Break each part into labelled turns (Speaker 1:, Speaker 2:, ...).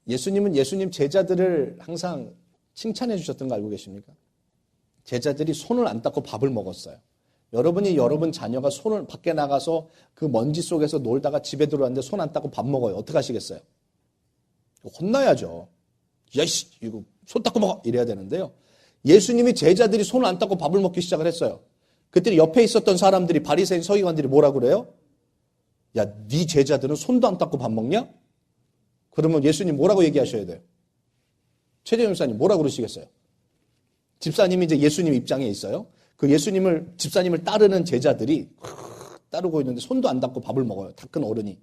Speaker 1: 예수님은 예수님 제자들을 항상 칭찬해 주셨던 거 알고 계십니까? 제자들이 손을 안 닦고 밥을 먹었어요. 여러분이 여러분 자녀가 손을 밖에 나가서 그 먼지 속에서 놀다가 집에 들어왔는데 손 안 닦고 밥 먹어요. 어떻게 하시겠어요? 혼나야죠. 야이씨, 이거 손 닦고 먹어! 이래야 되는데요. 예수님이 제자들이 손을 안 닦고 밥을 먹기 시작을 했어요. 그때 옆에 있었던 사람들이, 바리새인 서기관들이 뭐라 그래요? 야, 네 제자들은 손도 안 닦고 밥 먹냐? 그러면 예수님 뭐라고 얘기하셔야 돼요? 최재형 목사님 뭐라고 그러시겠어요? 집사님이 이제 예수님 입장에 있어요. 그 집사님을 따르는 제자들이 따르고 있는데 손도 안 닦고 밥을 먹어요. 다 큰 어른이.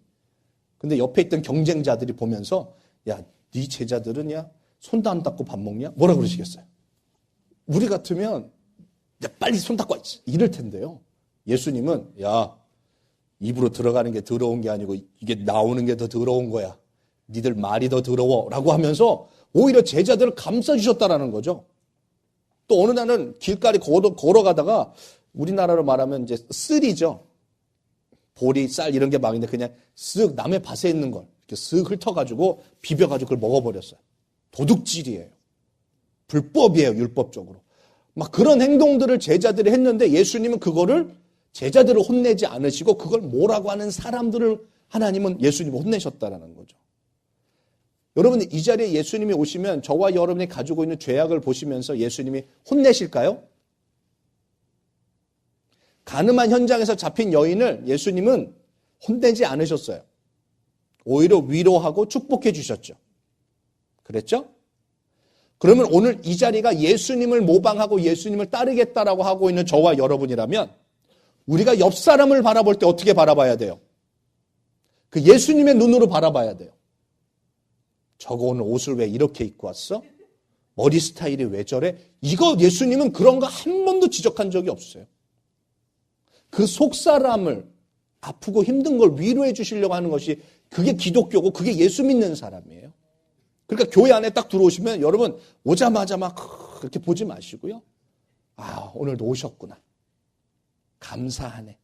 Speaker 1: 근데 옆에 있던 경쟁자들이 보면서 야, 네 제자들은 야, 손도 안 닦고 밥 먹냐? 뭐라 그러시겠어요? 우리 같으면 야, 빨리 손 닦고 있지. 이럴 텐데요. 예수님은 야, 입으로 들어가는 게 더러운 게 아니고 이게 나오는 게 더 더러운 거야. 니들 말이 더 더러워. 라고 하면서 오히려 제자들을 감싸주셨다라는 거죠. 또 어느 날은 길가리 걸어가다가 우리나라로 말하면 이제 쓸이죠. 보리, 쌀 이런 게 막 있는데 그냥 쓱 남의 밭에 있는 걸 이렇게 쓱 훑어가지고 비벼가지고 그걸 먹어버렸어요. 도둑질이에요. 불법이에요. 율법적으로. 막 그런 행동들을 제자들이 했는데 예수님은 그거를 제자들을 혼내지 않으시고 그걸 뭐라고 하는 사람들을 하나님은 예수님을 혼내셨다라는 거죠. 여러분 이 자리에 예수님이 오시면 저와 여러분이 가지고 있는 죄악을 보시면서 예수님이 혼내실까요? 가늠한 현장에서 잡힌 여인을 예수님은 혼내지 않으셨어요. 오히려 위로하고 축복해 주셨죠. 그랬죠? 그러면 오늘 이 자리가 예수님을 모방하고 예수님을 따르겠다라고 하고 있는 저와 여러분이라면 우리가 옆 사람을 바라볼 때 어떻게 바라봐야 돼요? 그 예수님의 눈으로 바라봐야 돼요. 저거 오늘 옷을 왜 이렇게 입고 왔어? 머리 스타일이 왜 저래? 이거 예수님은 그런 거 한 번도 지적한 적이 없어요. 그 속사람을 아프고 힘든 걸 위로해 주시려고 하는 것이 그게 기독교고 그게 예수 믿는 사람이에요. 그러니까 교회 안에 딱 들어오시면 여러분 오자마자 막 그렇게 보지 마시고요. 아, 오늘도 오셨구나. 감사하네.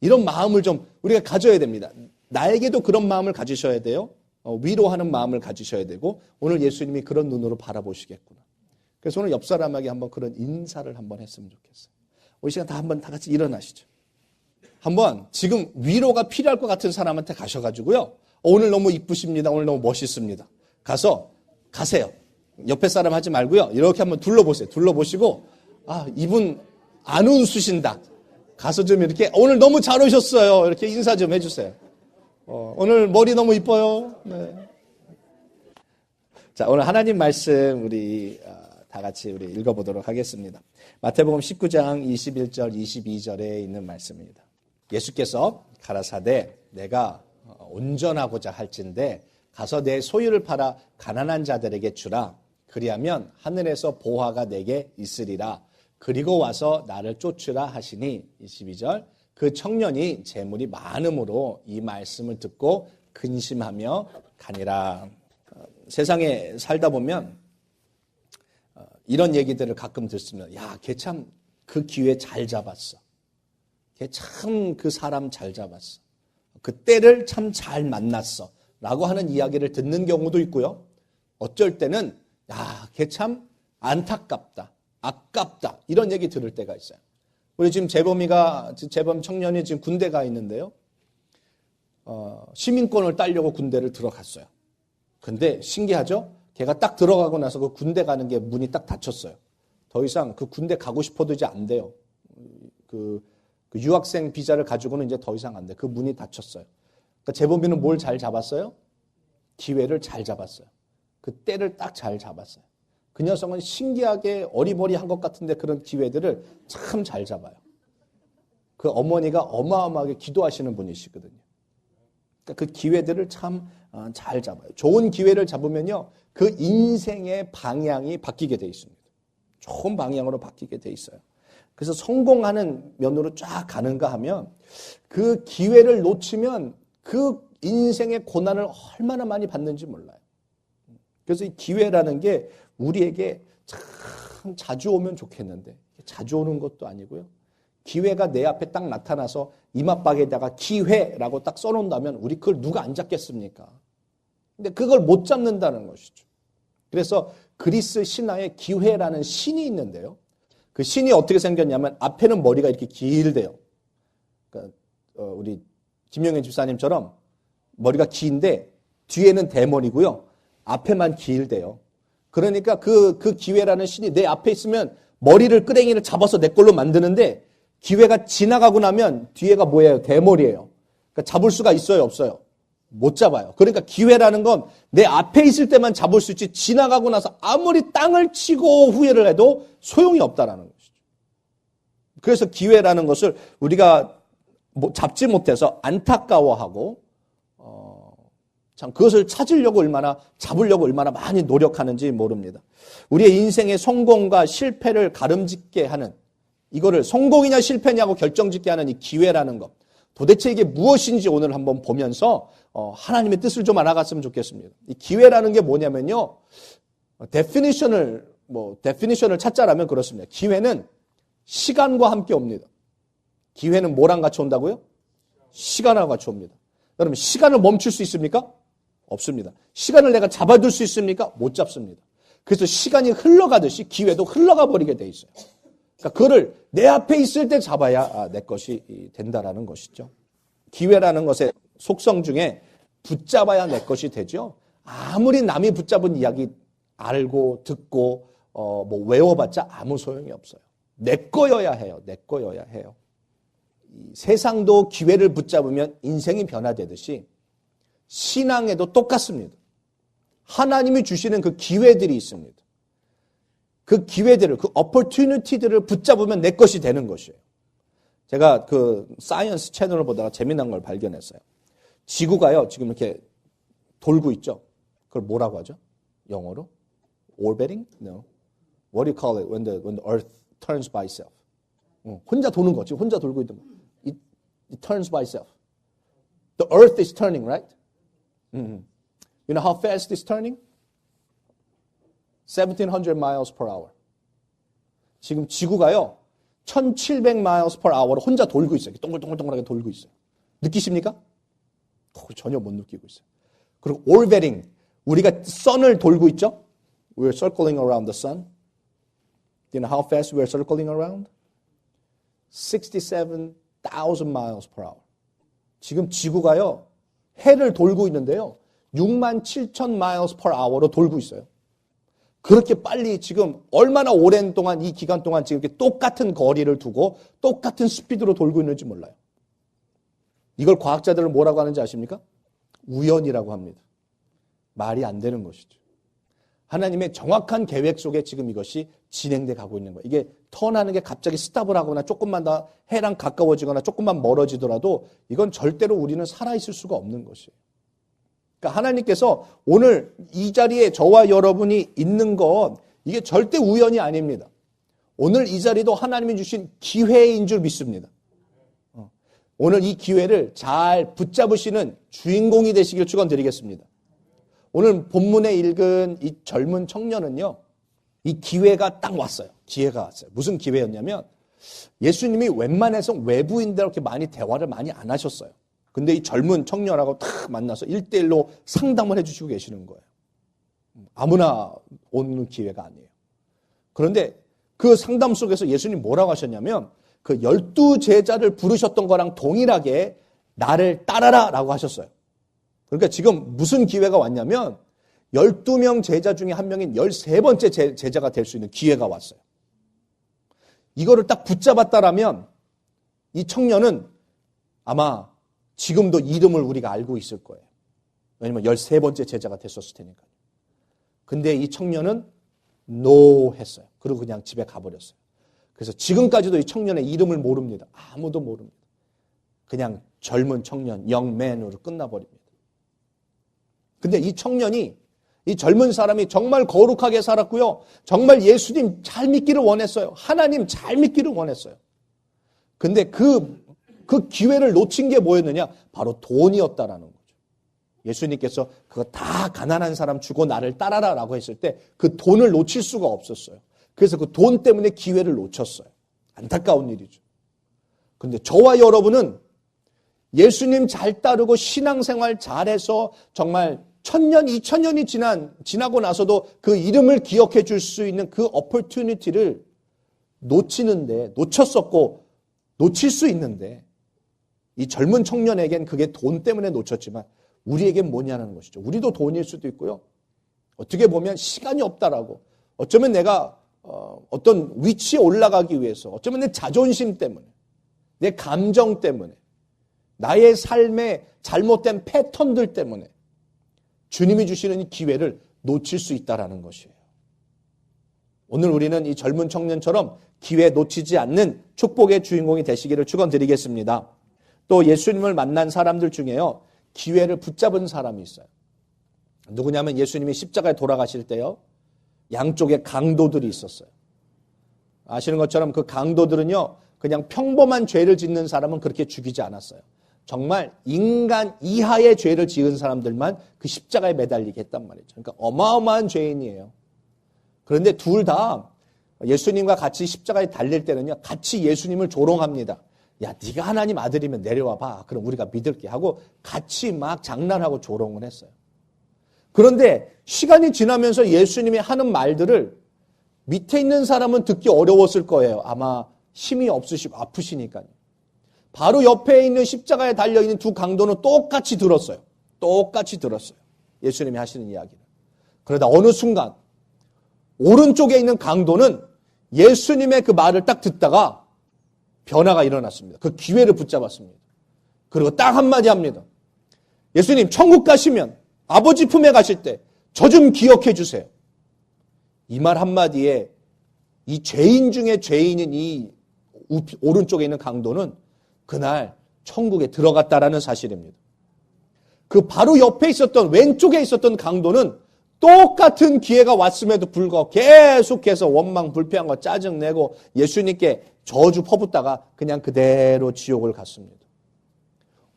Speaker 1: 이런 마음을 좀 우리가 가져야 됩니다. 나에게도 그런 마음을 가지셔야 돼요. 위로하는 마음을 가지셔야 되고 오늘 예수님이 그런 눈으로 바라보시겠구나. 그래서 오늘 옆 사람에게 한번 그런 인사를 한번 했으면 좋겠어요. 우리 시간 다 한번 다 같이 일어나시죠. 한번 지금 위로가 필요할 것 같은 사람한테 가셔가지고요. 오늘 너무 이쁘십니다. 오늘 너무 멋있습니다. 가세요. 옆에 사람 하지 말고요. 이렇게 한번 둘러보세요. 둘러보시고 아, 이분 안 웃으신다. 가서 좀 이렇게 오늘 너무 잘 오셨어요. 이렇게 인사 좀 해주세요. 오늘 머리 너무 이뻐요. 네. 자, 오늘 하나님 말씀 우리 다 같이 우리 읽어보도록 하겠습니다. 마태복음 19장 21절 22절에 있는 말씀입니다. 예수께서 가라사대 내가 온전하고자 할진대 가서 내 소유를 팔아 가난한 자들에게 주라. 그리하면 하늘에서 보화가 내게 있으리라. 그리고 와서 나를 쫓으라 하시니 22절 그 청년이 재물이 많음으로 이 말씀을 듣고 근심하며 가니라. 세상에 살다 보면 이런 얘기들을 가끔 듣습니다. 야, 걔 참 그 기회 잘 잡았어. 걔 참 그 사람 잘 잡았어. 그 때를 참 잘 만났어. 라고 하는 이야기를 듣는 경우도 있고요. 어쩔 때는 야, 걔 참 안타깝다. 아깝다. 이런 얘기 들을 때가 있어요. 우리 지금 재범 청년이 지금 군대 가 있는데요. 시민권을 따려고 군대를 들어갔어요. 근데 신기하죠? 걔가 딱 들어가고 나서 그 군대 가는 게 문이 딱 닫혔어요. 더 이상 그 군대 가고 싶어도 이제 안 돼요. 그 유학생 비자를 가지고는 이제 더 이상 안 돼. 그 문이 닫혔어요. 그러니까 재범이는 뭘 잘 잡았어요? 기회를 잘 잡았어요. 그 때를 딱 잘 잡았어요. 그 녀석은 신기하게 어리버리한 것 같은데 그런 기회들을 참 잘 잡아요. 그 어머니가 어마어마하게 기도하시는 분이시거든요. 그러니까 그 기회들을 참 잘 잡아요. 좋은 기회를 잡으면요. 그 인생의 방향이 바뀌게 돼 있습니다. 좋은 방향으로 바뀌게 돼 있어요. 그래서 성공하는 면으로 쫙 가는가 하면 그 기회를 놓치면 그 인생의 고난을 얼마나 많이 받는지 몰라요. 그래서 이 기회라는 게 우리에게 참 자주 오면 좋겠는데 자주 오는 것도 아니고요. 기회가 내 앞에 딱 나타나서 이마박에다가 기회라고 딱 써놓는다면 우리 그걸 누가 안 잡겠습니까? 근데 그걸 못 잡는다는 것이죠. 그래서 그리스 신화에 기회라는 신이 있는데요. 그 신이 어떻게 생겼냐면 앞에는 머리가 이렇게 길대요. 그러니까 우리 김용현 집사님처럼 머리가 긴데 뒤에는 대머리고요. 앞에만 길대요. 그러니까 그 기회라는 신이 내 앞에 있으면 머리를 끄댕이를 잡아서 내 걸로 만드는데 기회가 지나가고 나면 뒤에가 뭐예요? 대머리예요. 그러니까 잡을 수가 있어요? 없어요? 못 잡아요. 그러니까 기회라는 건 내 앞에 있을 때만 잡을 수 있지 지나가고 나서 아무리 땅을 치고 후회를 해도 소용이 없다라는 것이죠. 그래서 기회라는 것을 우리가 잡지 못해서 안타까워하고 참 그것을 찾으려고 잡으려고 얼마나 많이 노력하는지 모릅니다. 우리의 인생의 성공과 실패를 가름짓게 하는 이거를 성공이냐 실패냐고 결정짓게 하는 이 기회라는 것. 도대체 이게 무엇인지 오늘 한번 보면서 하나님의 뜻을 좀 알아갔으면 좋겠습니다. 이 기회라는 게 뭐냐면요. 데피니션을 찾자라면 그렇습니다. 기회는 시간과 함께 옵니다. 기회는 뭐랑 같이 온다고요? 시간하고 같이 옵니다. 여러분 시간을 멈출 수 있습니까? 없습니다. 시간을 내가 잡아둘 수 있습니까? 못 잡습니다. 그래서 시간이 흘러가듯이 기회도 흘러가 버리게 돼 있어요. 그러니까 그거를 내 앞에 있을 때 잡아야 내 것이 된다라는 것이죠. 기회라는 것의 속성 중에 붙잡아야 내 것이 되죠. 아무리 남이 붙잡은 이야기 알고 듣고 외워봤자 아무 소용이 없어요. 내 거여야 해요. 내 거여야 해요. 세상도 기회를 붙잡으면 인생이 변화되듯이 신앙에도 똑같습니다. 하나님이 주시는 그 기회들이 있습니다. 그 기회들을, 그 opportunity들을 붙잡으면 내 것이 되는 것이에요. 제가 그 사이언스 채널을 보다가 재미난 걸 발견했어요. 지구가요, 지금 이렇게 돌고 있죠? 그걸 뭐라고 하죠? 영어로? orbiting? No. What do you call it when the earth turns by itself? 혼자 도는 거, 지금 혼자 돌고 있는 거. It turns by itself. The earth is turning, right? You know how fast it's turning? 1700 miles per hour. 지금 지구가요, 1700 miles per hour로 혼자 돌고 있어요. 동글동글동글하게 돌고 있어요. 느끼십니까? 전혀 못 느끼고 있어요. 그리고 orbiting, 우리가 sun을 돌고 있죠? We're circling around the sun. Do you know how fast we're circling around? 67,000 miles per hour. 지금 지구가요, 해를 돌고 있는데요. 67,000 miles per hour로 돌고 있어요. 그렇게 빨리 지금 얼마나 오랜 동안 이 기간 동안 지금 이렇게 똑같은 거리를 두고 똑같은 스피드로 돌고 있는지 몰라요. 이걸 과학자들은 뭐라고 하는지 아십니까? 우연이라고 합니다. 말이 안 되는 것이죠. 하나님의 정확한 계획 속에 지금 이것이 진행돼 가고 있는 거예요. 이게 턴하는 게 갑자기 스탑을 하거나 조금만 더 해랑 가까워지거나 조금만 멀어지더라도 이건 절대로 우리는 살아있을 수가 없는 것이에요. 그러니까 하나님께서 오늘 이 자리에 저와 여러분이 있는 건 이게 절대 우연이 아닙니다. 오늘 이 자리도 하나님이 주신 기회인 줄 믿습니다. 오늘 이 기회를 잘 붙잡으시는 주인공이 되시길 축원드리겠습니다. 오늘 본문에 읽은 이 젊은 청년은요, 이 기회가 딱 왔어요. 기회가 왔어요. 무슨 기회였냐면 예수님이 웬만해서 외부인들하고 이렇게 많이 대화를 많이 안 하셨어요. 근데 이 젊은 청년하고 탁 만나서 1대1로 상담을 해주시고 계시는 거예요. 아무나 오는 기회가 아니에요. 그런데 그 상담 속에서 예수님 뭐라고 하셨냐면 그 12제자를 부르셨던 거랑 동일하게 나를 따라라 라고 하셨어요. 그러니까 지금 무슨 기회가 왔냐면 12명 제자 중에 한 명인 13번째 제자가 될 수 있는 기회가 왔어요. 이거를 딱 붙잡았다라면 이 청년은 아마 지금도 이름을 우리가 알고 있을 거예요. 왜냐면 13번째 제자가 됐었을 테니까요. 근데 이 청년은 no 했어요. 그리고 그냥 집에 가버렸어요. 그래서 지금까지도 이 청년의 이름을 모릅니다. 아무도 모릅니다. 그냥 젊은 청년, young man으로 끝나버립니다. 근데 이 청년이, 이 젊은 사람이 정말 거룩하게 살았고요. 정말 예수님 잘 믿기를 원했어요. 하나님 잘 믿기를 원했어요. 근데 그 기회를 놓친 게 뭐였느냐? 바로 돈이었다라는 거죠. 예수님께서 그거 다 가난한 사람 주고 나를 따라라 라고 했을 때 그 돈을 놓칠 수가 없었어요. 그래서 그 돈 때문에 기회를 놓쳤어요. 안타까운 일이죠. 근데 저와 여러분은 예수님 잘 따르고 신앙생활 잘해서 정말 1000년, 2000년이 지나고 나서도 그 이름을 기억해 줄 수 있는 그 opportunity를 놓쳤었고, 놓칠 수 있는데, 이 젊은 청년에겐 그게 돈 때문에 놓쳤지만, 우리에겐 뭐냐는 것이죠. 우리도 돈일 수도 있고요. 어떻게 보면 시간이 없다라고. 어쩌면 내가 어떤 위치에 올라가기 위해서, 어쩌면 내 자존심 때문에, 내 감정 때문에, 나의 삶의 잘못된 패턴들 때문에 주님이 주시는 이 기회를 놓칠 수 있다라는 것이에요. 오늘 우리는 이 젊은 청년처럼 기회 놓치지 않는 축복의 주인공이 되시기를 축원드리겠습니다. 또 예수님을 만난 사람들 중에요, 기회를 붙잡은 사람이 있어요. 누구냐면 예수님이 십자가에 돌아가실 때요, 양쪽에 강도들이 있었어요. 아시는 것처럼 그 강도들은요, 그냥 평범한 죄를 짓는 사람은 그렇게 죽이지 않았어요. 정말 인간 이하의 죄를 지은 사람들만 그 십자가에 매달리게 했단 말이죠. 그러니까 어마어마한 죄인이에요. 그런데 둘 다 예수님과 같이 십자가에 달릴 때는요, 같이 예수님을 조롱합니다. 야, 네가 하나님 아들이면 내려와 봐. 그럼 우리가 믿을게 하고 같이 막 장난하고 조롱을 했어요. 그런데 시간이 지나면서 예수님이 하는 말들을 밑에 있는 사람은 듣기 어려웠을 거예요. 아마 힘이 없으시고 아프시니까요. 바로 옆에 있는 십자가에 달려있는 두 강도는 똑같이 들었어요. 똑같이 들었어요. 예수님이 하시는 이야기를. 그러다 어느 순간 오른쪽에 있는 강도는 예수님의 그 말을 딱 듣다가 변화가 일어났습니다. 그 기회를 붙잡았습니다. 그리고 딱 한마디 합니다. 예수님, 천국 가시면 아버지 품에 가실 때 저 좀 기억해 주세요. 이 말 한마디에 이 죄인 중에 죄인인 이 오른쪽에 있는 강도는 그날 천국에 들어갔다라는 사실입니다. 그 바로 옆에 있었던, 왼쪽에 있었던 강도는 똑같은 기회가 왔음에도 불구하고 계속해서 원망, 불평하고 짜증내고 예수님께 저주 퍼붓다가 그냥 그대로 지옥을 갔습니다.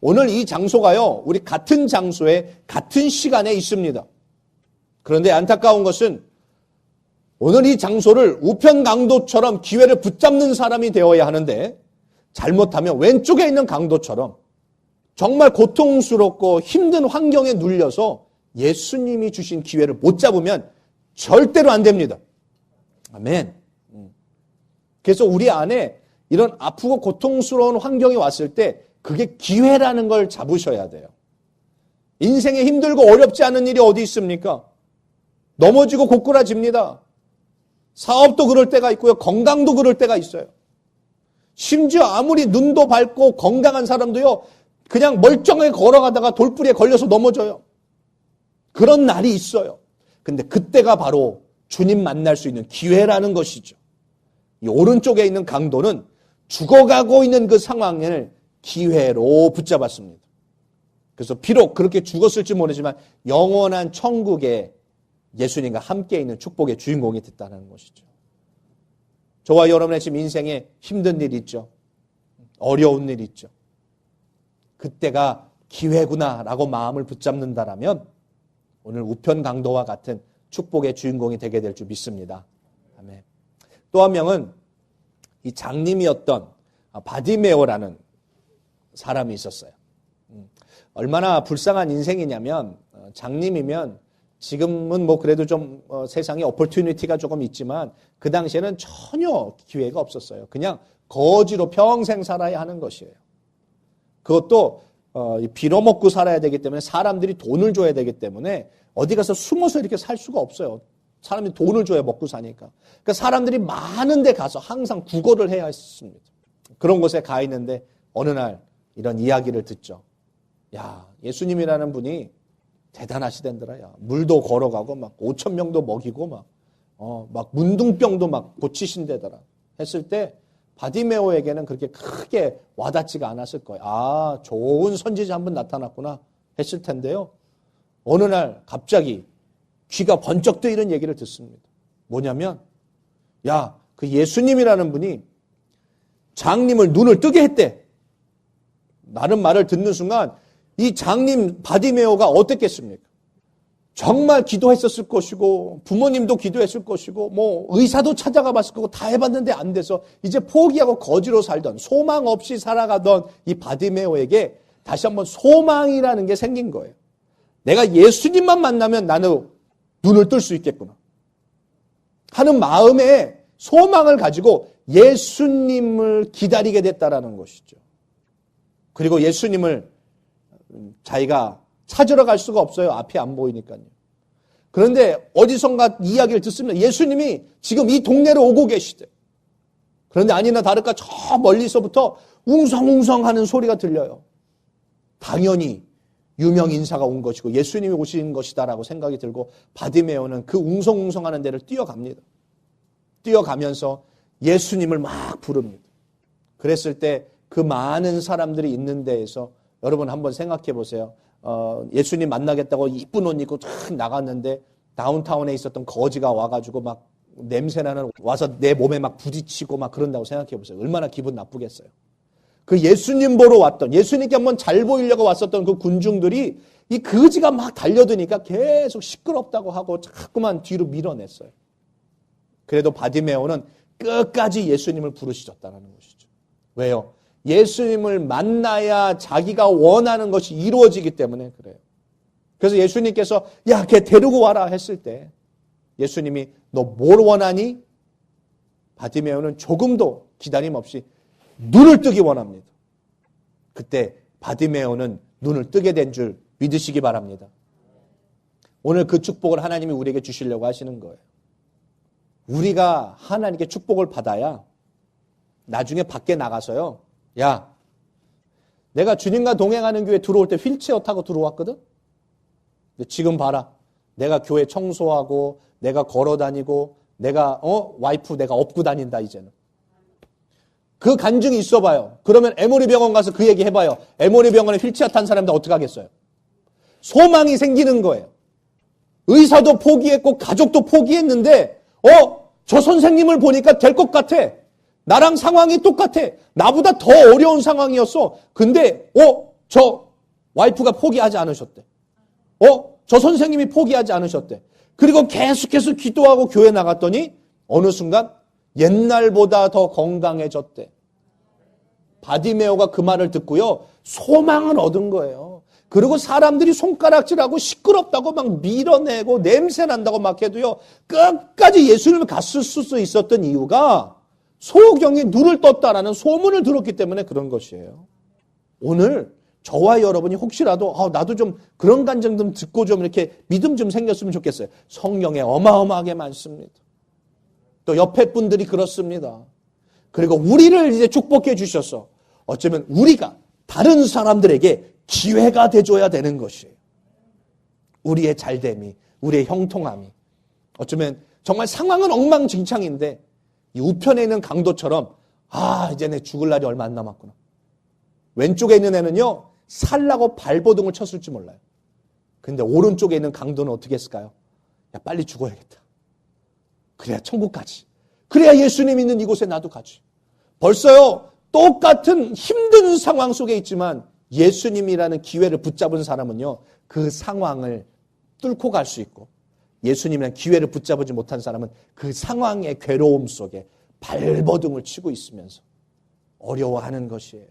Speaker 1: 오늘 이 장소가요, 우리 같은 장소에 같은 시간에 있습니다. 그런데 안타까운 것은 오늘 이 장소를 우편 강도처럼 기회를 붙잡는 사람이 되어야 하는데, 잘못하면 왼쪽에 있는 강도처럼 정말 고통스럽고 힘든 환경에 눌려서 예수님이 주신 기회를 못 잡으면 절대로 안 됩니다. 아멘. 그래서 우리 안에 이런 아프고 고통스러운 환경이 왔을 때 그게 기회라는 걸 잡으셔야 돼요. 인생에 힘들고 어렵지 않은 일이 어디 있습니까? 넘어지고 고꾸라집니다. 사업도 그럴 때가 있고요. 건강도 그럴 때가 있어요. 심지어 아무리 눈도 밝고 건강한 사람도요, 그냥 멀쩡하게 걸어가다가 돌부리에 걸려서 넘어져요. 그런 날이 있어요. 근데 그때가 바로 주님 만날 수 있는 기회라는 것이죠. 이 오른쪽에 있는 강도는 죽어가고 있는 그 상황을 기회로 붙잡았습니다. 그래서 비록 그렇게 죽었을지 모르지만 영원한 천국에 예수님과 함께 있는 축복의 주인공이 됐다는 것이죠. 저와 여러분의 지금 인생에 힘든 일이 있죠. 어려운 일이 있죠. 그때가 기회구나라고 마음을 붙잡는다라면 오늘 우편 강도와 같은 축복의 주인공이 되게 될 줄 믿습니다. 아멘. 또 한 명은 이 장님이었던 바디메오라는 사람이 있었어요. 얼마나 불쌍한 인생이냐면, 장님이면 지금은 뭐 그래도 좀 세상에 오퍼튜니티가 조금 있지만 그 당시에는 전혀 기회가 없었어요. 그냥 거지로 평생 살아야 하는 것이에요. 그것도 빌어먹고 살아야 되기 때문에 사람들이 돈을 줘야 되기 때문에 어디 가서 숨어서 이렇게 살 수가 없어요. 사람들이 돈을 줘야 먹고 사니까. 그러니까 사람들이 많은 데 가서 항상 구걸을 해야 했습니다. 그런 곳에 가 있는데 어느 날 이런 이야기를 듣죠. 야, 예수님이라는 분이 대단하시댄더라. 야, 물도 걸어가고 막 5,000명도 먹이고 막 문둥병도 막 고치신대더라. 했을 때 바디메오에게는 그렇게 크게 와닿지가 않았을 거예요. 아, 좋은 선지자 한 분 나타났구나 했을 텐데요. 어느 날 갑자기 귀가 번쩍 뜨이는 얘기를 듣습니다. 뭐냐면, 야, 그 예수님이라는 분이 장님을 눈을 뜨게 했대. 라는 말을 듣는 순간 이 장님 바디메오가 어땠겠습니까? 정말 기도했었을 것이고 부모님도 기도했을 것이고 뭐 의사도 찾아가 봤을 거고 다 해봤는데 안 돼서 이제 포기하고 거지로 살던, 소망 없이 살아가던 이 바디메오에게 다시 한번 소망이라는 게 생긴 거예요. 내가 예수님만 만나면 나는 눈을 뜰 수 있겠구나 하는 마음의 소망을 가지고 예수님을 기다리게 됐다라는 것이죠. 그리고 예수님을 자기가 찾으러 갈 수가 없어요. 앞이 안 보이니까요. 그런데 어디선가 이야기를 듣습니다. 예수님이 지금 이 동네로 오고 계시대. 그런데 아니나 다를까 저 멀리서부터 웅성웅성하는 소리가 들려요. 당연히 유명 인사가 온 것이고 예수님이 오신 것이다라고 생각이 들고 바디메오는 그 웅성웅성하는 데를 뛰어갑니다. 뛰어가면서 예수님을 막 부릅니다. 그랬을 때 그 많은 사람들이 있는 데에서 여러분 한번 생각해 보세요. 예수님 만나겠다고 이쁜 옷 입고 탁 나갔는데 다운타운에 있었던 거지가 와가지고 막 냄새나는 와서 내 몸에 막 부딪히고 막 그런다고 생각해 보세요. 얼마나 기분 나쁘겠어요. 그 예수님 보러 왔던 예수님께 한번 잘 보이려고 왔었던 그 군중들이 이 거지가 막 달려드니까 계속 시끄럽다고 하고 자꾸만 뒤로 밀어냈어요. 그래도 바디메오는 끝까지 예수님을 부르시셨다는 것이죠. 왜요? 예수님을 만나야 자기가 원하는 것이 이루어지기 때문에 그래요. 그래서 예수님께서 야, 걔 데리고 와라 했을 때 예수님이 너 뭘 원하니? 바디메오는 조금도 기다림 없이 눈을 뜨기 원합니다. 그때 바디메오는 눈을 뜨게 된 줄 믿으시기 바랍니다. 오늘 그 축복을 하나님이 우리에게 주시려고 하시는 거예요. 우리가 하나님께 축복을 받아야 나중에 밖에 나가서요. 야, 내가 주님과 동행하는 교회 들어올 때 휠체어 타고 들어왔거든? 근데 지금 봐라. 내가 교회 청소하고 내가 걸어 다니고 내가 와이프 내가 업고 다닌다 이제는. 그 간증이 있어봐요. 그러면 에모리 병원 가서 그 얘기 해봐요. 에모리 병원에 휠체어 탄 사람들 어떻게 하겠어요? 소망이 생기는 거예요. 의사도 포기했고 가족도 포기했는데 저 선생님을 보니까 될 것 같아. 나랑 상황이 똑같아. 나보다 더 어려운 상황이었어. 근데 저 와이프가 포기하지 않으셨대. 저 선생님이 포기하지 않으셨대. 그리고 계속해서 기도하고 교회 나갔더니 어느 순간 옛날보다 더 건강해졌대. 바디메오가 그 말을 듣고요. 소망을 얻은 거예요. 그리고 사람들이 손가락질하고 시끄럽다고 막 밀어내고 냄새 난다고 막 해도요. 끝까지 예수님을 갔을 수 있었던 이유가 소경이 눈을 떴다라는 소문을 들었기 때문에 그런 것이에요. 오늘 저와 여러분이 혹시라도 나도 좀 그런 간증 좀 듣고 좀 이렇게 믿음 좀 생겼으면 좋겠어요. 성경에 어마어마하게 많습니다. 또 옆에 분들이 그렇습니다. 그리고 우리를 이제 축복해 주셔서 어쩌면 우리가 다른 사람들에게 기회가 돼줘야 되는 것이에요. 우리의 잘됨이, 우리의 형통함이. 어쩌면 정말 상황은 엉망진창인데 이 우편에 있는 강도처럼 이제 내 죽을 날이 얼마 안 남았구나. 왼쪽에 있는 애는요. 살라고 발버둥을 쳤을지 몰라요. 근데 오른쪽에 있는 강도는 어떻게 했을까요? 야, 빨리 죽어야겠다. 그래야 천국 가지. 그래야 예수님 있는 이곳에 나도 가지. 벌써요. 똑같은 힘든 상황 속에 있지만 예수님이라는 기회를 붙잡은 사람은요. 그 상황을 뚫고 갈 수 있고 예수님이라는 기회를 붙잡지 못한 사람은 그 상황의 괴로움 속에 발버둥을 치고 있으면서 어려워하는 것이에요.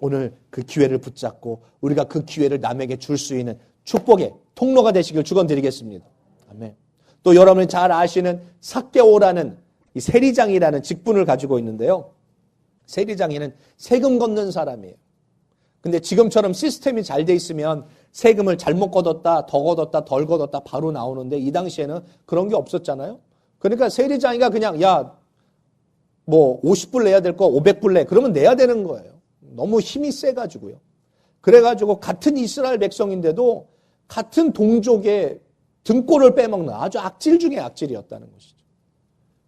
Speaker 1: 오늘 그 기회를 붙잡고 우리가 그 기회를 남에게 줄 수 있는 축복의 통로가 되시길 축원드리겠습니다. 아멘. 또 여러분이 잘 아시는 삭개오라는 이 세리장이라는 직분을 가지고 있는데요. 세리장이는 세금 걷는 사람이에요. 근데 지금처럼 시스템이 잘 돼 있으면 세금을 잘못 걷었다, 더 걷었다, 덜 걷었다 바로 나오는데 이 당시에는 그런 게 없었잖아요. 그러니까 세리장이가 그냥 50불 내야 될 거 500불 내. 그러면 내야 되는 거예요. 너무 힘이 세가지고요. 그래가지고 같은 이스라엘 백성인데도 같은 동족의 등골을 빼먹는 아주 악질 중에 악질이었다는 것이죠.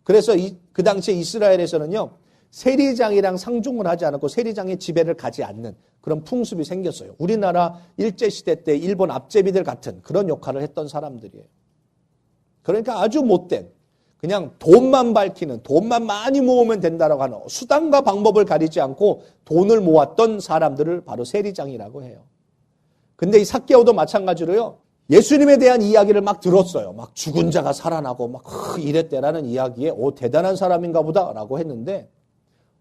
Speaker 1: 그래서 그 당시에 이스라엘에서는요. 세리장이랑 상종을 하지 않았고 세리장의 지배를 가지 않는 그런 풍습이 생겼어요. 우리나라 일제시대 때 일본 앞제비들 같은 그런 역할을 했던 사람들이에요. 그러니까 아주 못된 그냥 돈만 밝히는 돈만 많이 모으면 된다라고 하는 수단과 방법을 가리지 않고 돈을 모았던 사람들을 바로 세리장이라고 해요. 근데 이 삭개오도 마찬가지로요. 예수님에 대한 이야기를 막 들었어요. 막 죽은 자가 살아나고 막 이랬대라는 이야기에 대단한 사람인가 보다라고 했는데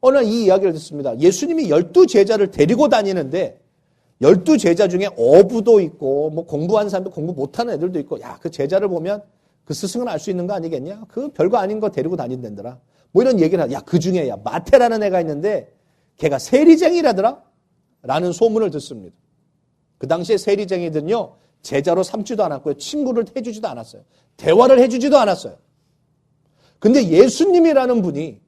Speaker 1: 어느 날 이 이야기를 듣습니다. 예수님이 12 제자를 데리고 다니는데 12제자 중에 어부도 있고 뭐 공부하는 사람도 공부 못하는 애들도 있고 야, 그 제자를 보면 그 스승은 알 수 있는 거 아니겠냐? 그 별거 아닌 거 데리고 다닌댄더라. 뭐 이런 얘기를 하야 그 중에 야 마태라는 애가 있는데 걔가 세리쟁이라더라? 라는 소문을 듣습니다. 그 당시에 세리쟁이들은요 제자로 삼지도 않았고요. 친구를 해주지도 않았어요. 대화를 해주지도 않았어요. 근데 예수님이라는 분이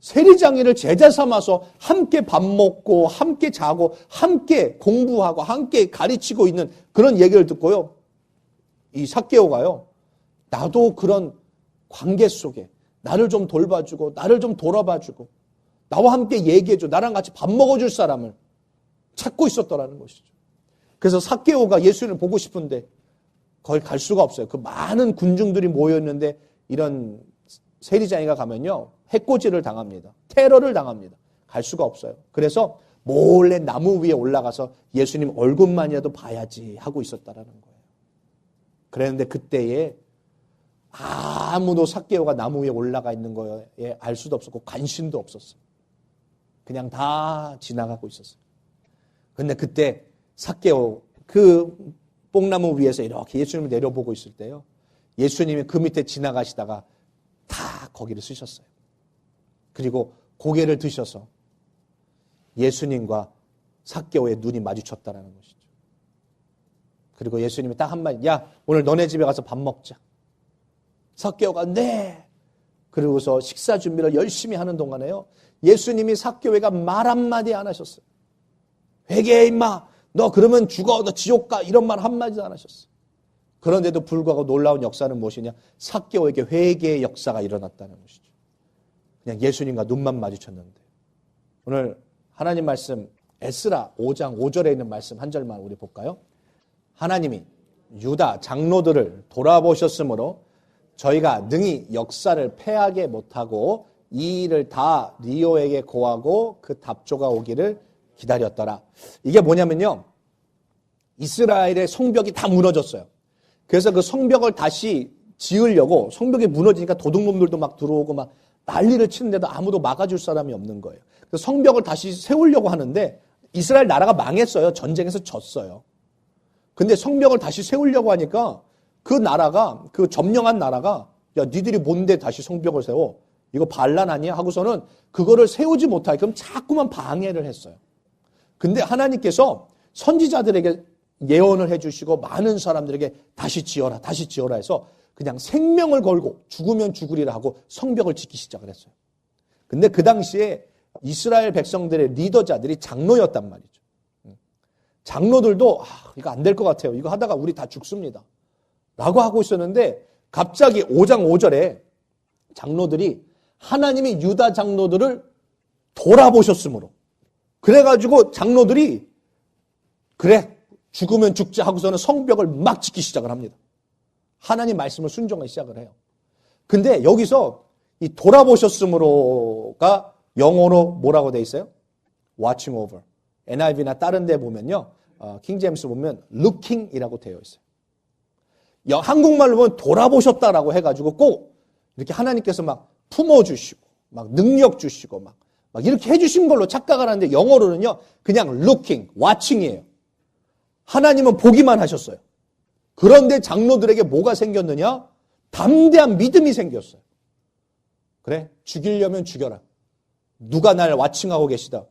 Speaker 1: 세리장이를 제자 삼아서 함께 밥 먹고 함께 자고 함께 공부하고 함께 가르치고 있는 그런 얘기를 듣고요. 이 삭개오가요. 나도 그런 관계 속에 나를 좀 돌봐주고 나를 좀 돌아봐주고 나와 함께 얘기해줘. 나랑 같이 밥 먹어줄 사람을 찾고 있었더라는 것이죠. 그래서 삭개오가 예수님을 보고 싶은데 거기 갈 수가 없어요. 그 많은 군중들이 모여있는데 이런 세리장이가 가면요. 해코지를 당합니다. 테러를 당합니다. 갈 수가 없어요. 그래서 몰래 나무 위에 올라가서 예수님 얼굴만이라도 봐야지 하고 있었다라는 거예요. 그랬는데 그때에 아무도 삭개오가 나무 위에 올라가 있는 거에 알 수도 없었고 관심도 없었어요. 그냥 다 지나가고 있었어요. 근데 그때 삭개오 그 뽕나무 위에서 이렇게 예수님을 내려보고 있을 때요. 예수님이 그 밑에 지나가시다가 다 거기를 쓰셨어요. 그리고 고개를 드셔서 예수님과 삭개오의 눈이 마주쳤다는 것이죠. 그리고 예수님이 딱 한마디, 야, 오늘 너네 집에 가서 밥 먹자. 삭개오가 네. 그리고서 식사 준비를 열심히 하는 동안에요. 예수님이 삭개오가 말 한마디 안 하셨어요. 회개해 임마. 너 그러면 죽어. 너 지옥 가. 이런 말 한마디도 안 하셨어요. 그런데도 불구하고 놀라운 역사는 무엇이냐? 삭개오에게 회개의 역사가 일어났다는 것이죠. 그냥 예수님과 눈만 마주쳤는데. 오늘 하나님 말씀 에스라 5장 5절에 있는 말씀 한 절만 우리 볼까요? 하나님이 유다 장로들을 돌아보셨으므로 저희가 능히 역사를 패하게 못하고 이 일을 다 리오에게 고하고 그 답조가 오기를 기다렸더라. 이게 뭐냐면요. 이스라엘의 성벽이 다 무너졌어요. 그래서 그 성벽을 다시 지으려고 성벽이 무너지니까 도둑놈들도 막 들어오고 막 난리를 치는데도 아무도 막아줄 사람이 없는 거예요. 그래서 성벽을 다시 세우려고 하는데 이스라엘 나라가 망했어요. 전쟁에서 졌어요. 근데 성벽을 다시 세우려고 하니까 그 나라가 그 점령한 나라가 야 니들이 뭔데 다시 성벽을 세워? 이거 반란 아니야? 하고서는 그거를 세우지 못하게끔 자꾸만 방해를 했어요. 근데 하나님께서 선지자들에게 예언을 해주시고 많은 사람들에게 다시 지어라 해서 그냥 생명을 걸고 죽으면 죽으리라 하고 성벽을 짓기 시작을 했어요. 근데 그 당시에 이스라엘 백성들의 리더자들이 장로였단 말이죠. 장로들도 이거 안 될 것 같아요. 이거 하다가 우리 다 죽습니다. 라고 하고 있었는데 갑자기 5장 5절에 장로들이 하나님이 유다 장로들을 돌아보셨으므로 그래가지고 장로들이 그래 죽으면 죽자 하고서는 성벽을 막 짓기 시작을 합니다. 하나님 말씀을 순종하기 시작을 해요. 근데 여기서 이 돌아보셨으므로가 영어로 뭐라고 돼 있어요? Watching over. NIV나 다른 데 보면요. 킹제임스 보면 looking이라고 되어 있어요. 한국말로 보면 돌아보셨다라고 해가지고 꼭 이렇게 하나님께서 막 품어주시고 막 능력 주시고 막 이렇게 해주신 걸로 착각을 하는데 영어로는요. 그냥 looking, watching이에요. 하나님은 보기만 하셨어요. 그런데 장로들에게 뭐가 생겼느냐? 담대한 믿음이 생겼어요. 그래, 죽이려면 죽여라. 누가 나를 와칭하고 계시다?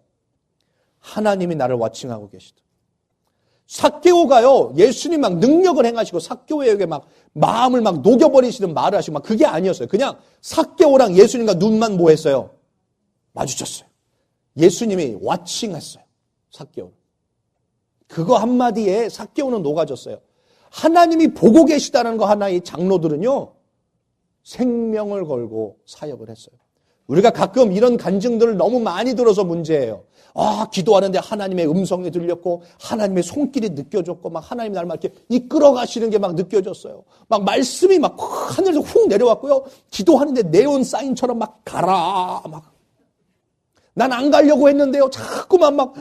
Speaker 1: 하나님이 나를 와칭하고 계시다. 삭개오가요, 예수님 막 능력을 행하시고 삭개오에게 막 마음을 막 녹여버리시는 말을 하시고 막 그게 아니었어요. 그냥 삭개오랑 예수님과 눈만 뭐 했어요? 마주쳤어요. 예수님이 와칭했어요. 삭개오. 그거 한마디에 삭개오는 녹아졌어요. 하나님이 보고 계시다는 거 하나의 장로들은요. 생명을 걸고 사역을 했어요. 우리가 가끔 이런 간증들을 너무 많이 들어서 문제예요. 기도하는데 하나님의 음성이 들렸고 하나님의 손길이 느껴졌고 막 하나님이 나를 막 이렇게 이끌어 가시는 게 막 느껴졌어요. 막 말씀이 막 하늘에서 훅 내려왔고요. 기도하는데 네온 사인처럼 막 가라 막. 난 안 가려고 했는데요. 자꾸만 막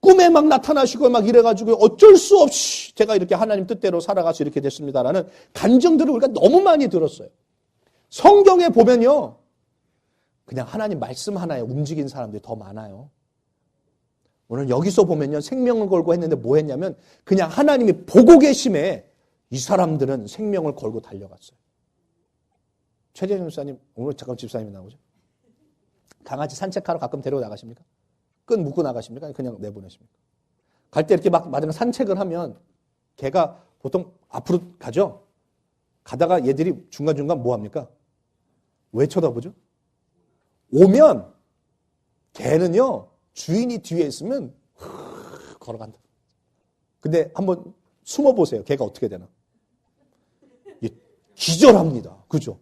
Speaker 1: 꿈에 막 나타나시고 막 이래가지고 어쩔 수 없이 제가 이렇게 하나님 뜻대로 살아가서 이렇게 됐습니다라는 간증들을 우리가 너무 많이 들었어요. 성경에 보면요. 그냥 하나님 말씀 하나에 움직인 사람들이 더 많아요. 오늘 여기서 보면요. 생명을 걸고 했는데 뭐 했냐면 그냥 하나님이 보고 계심에 이 사람들은 생명을 걸고 달려갔어요. 최재현 목사님, 오늘 잠깐 집사님이 나오죠. 강아지 산책하러 가끔 데리고 나가십니까? 끈 묶고 나가십니까? 그냥 내보내십니까? 갈 때 이렇게 막 만약에 산책을 하면 개가 보통 앞으로 가죠? 가다가 얘들이 중간중간 뭐 합니까? 왜 쳐다보죠? 오면 개는요, 주인이 뒤에 있으면 걸어간다. 근데 한번 숨어보세요. 개가 어떻게 되나? 기절합니다. 그죠?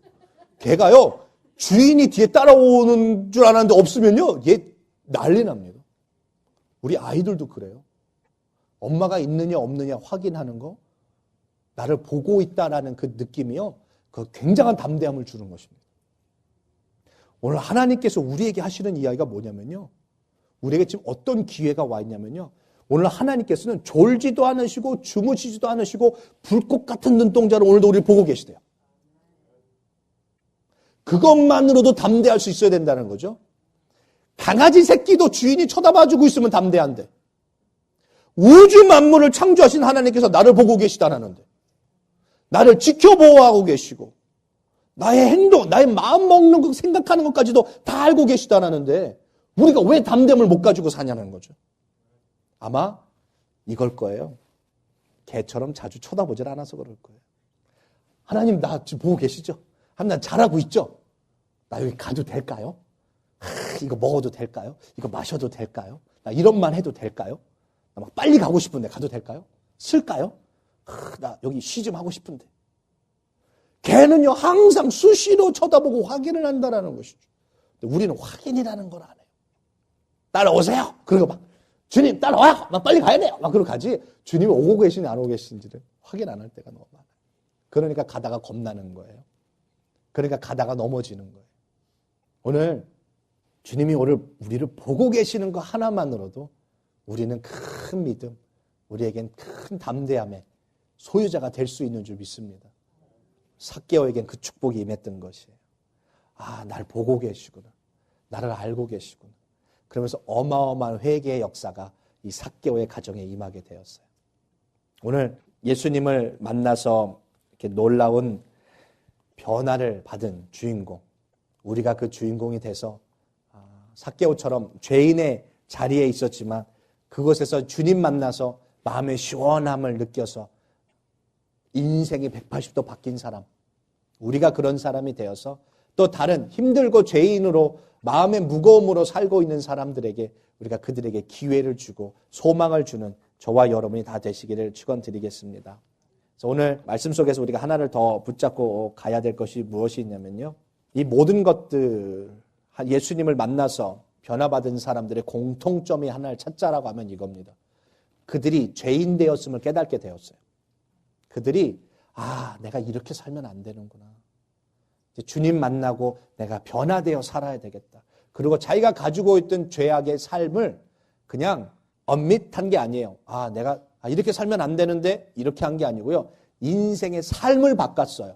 Speaker 1: 개가요, 주인이 뒤에 따라오는 줄 알았는데 없으면요, 얘 난리 납니다. 우리 아이들도 그래요. 엄마가 있느냐 없느냐 확인하는 거, 나를 보고 있다라는 그 느낌이요, 그 굉장한 담대함을 주는 것입니다. 오늘 하나님께서 우리에게 하시는 이야기가 뭐냐면요, 우리에게 지금 어떤 기회가 와 있냐면요, 오늘 하나님께서는 졸지도 않으시고 주무시지도 않으시고 불꽃 같은 눈동자로 오늘도 우리를 보고 계시대요. 그것만으로도 담대할 수 있어야 된다는 거죠. 강아지 새끼도 주인이 쳐다봐주고 있으면 담대한데, 우주 만물을 창조하신 하나님께서 나를 보고 계시다라는데, 나를 지켜보호하고 계시고, 나의 행동, 나의 마음 먹는 거, 생각하는 것까지도 다 알고 계시다라는데, 우리가 왜 담대함을 못 가지고 사냐는 거죠. 아마 이걸 거예요. 개처럼 자주 쳐다보질 않아서 그럴 거예요. 하나님, 나 지금 보고 계시죠? 하나님, 나 잘하고 있죠? 나 여기 가도 될까요? 이거 먹어도 될까요? 이거 마셔도 될까요? 나 이런 말 해도 될까요? 나 막 빨리 가고 싶은데 가도 될까요? 쓸까요? 나 여기 쉬 좀 하고 싶은데. 걔는요, 항상 수시로 쳐다보고 확인을 한다는 것이죠. 근데 우리는 확인이라는 걸 안 해요. 따라오세요. 그리고 막, 주님 따라와. 막 빨리 가야 돼요. 막 그러고 가지. 주님이 오고 계시는지 안 오고 계시는지를 확인 안 할 때가 너무 많아요. 그러니까 가다가 겁나는 거예요. 그러니까 가다가 넘어지는 거예요. 오늘 주님이 오늘 우리를 보고 계시는 거 하나만으로도 우리는 큰 믿음, 우리에겐 큰 담대함의 소유자가 될 수 있는 줄 믿습니다. 삭개오에겐 그 축복이 임했던 것이에요. 아, 날 보고 계시구나. 나를 알고 계시구나. 그러면서 어마어마한 회개의 역사가 이 삭개오의 가정에 임하게 되었어요. 오늘 예수님을 만나서 이렇게 놀라운 변화를 받은 주인공, 우리가 그 주인공이 돼서 삭개오처럼 죄인의 자리에 있었지만 그곳에서 주님 만나서 마음의 시원함을 느껴서 인생이 180도 바뀐 사람, 우리가 그런 사람이 되어서 또 다른 힘들고 죄인으로 마음의 무거움으로 살고 있는 사람들에게 우리가 그들에게 기회를 주고 소망을 주는 저와 여러분이 다 되시기를 축원드리겠습니다. 그래서 오늘 말씀 속에서 우리가 하나를 더 붙잡고 가야 될 것이 무엇이 있냐면요, 이 모든 것들, 예수님을 만나서 변화받은 사람들의 공통점이 하나를 찾자라고 하면 이겁니다. 그들이 죄인 되었음을 깨닫게 되었어요. 그들이 내가 이렇게 살면 안 되는구나. 주님 만나고 내가 변화되어 살아야 되겠다. 그리고 자기가 가지고 있던 죄악의 삶을 그냥 엄밋한 게 아니에요. 내가 이렇게 살면 안 되는데 이렇게 한 게 아니고요. 인생의 삶을 바꿨어요.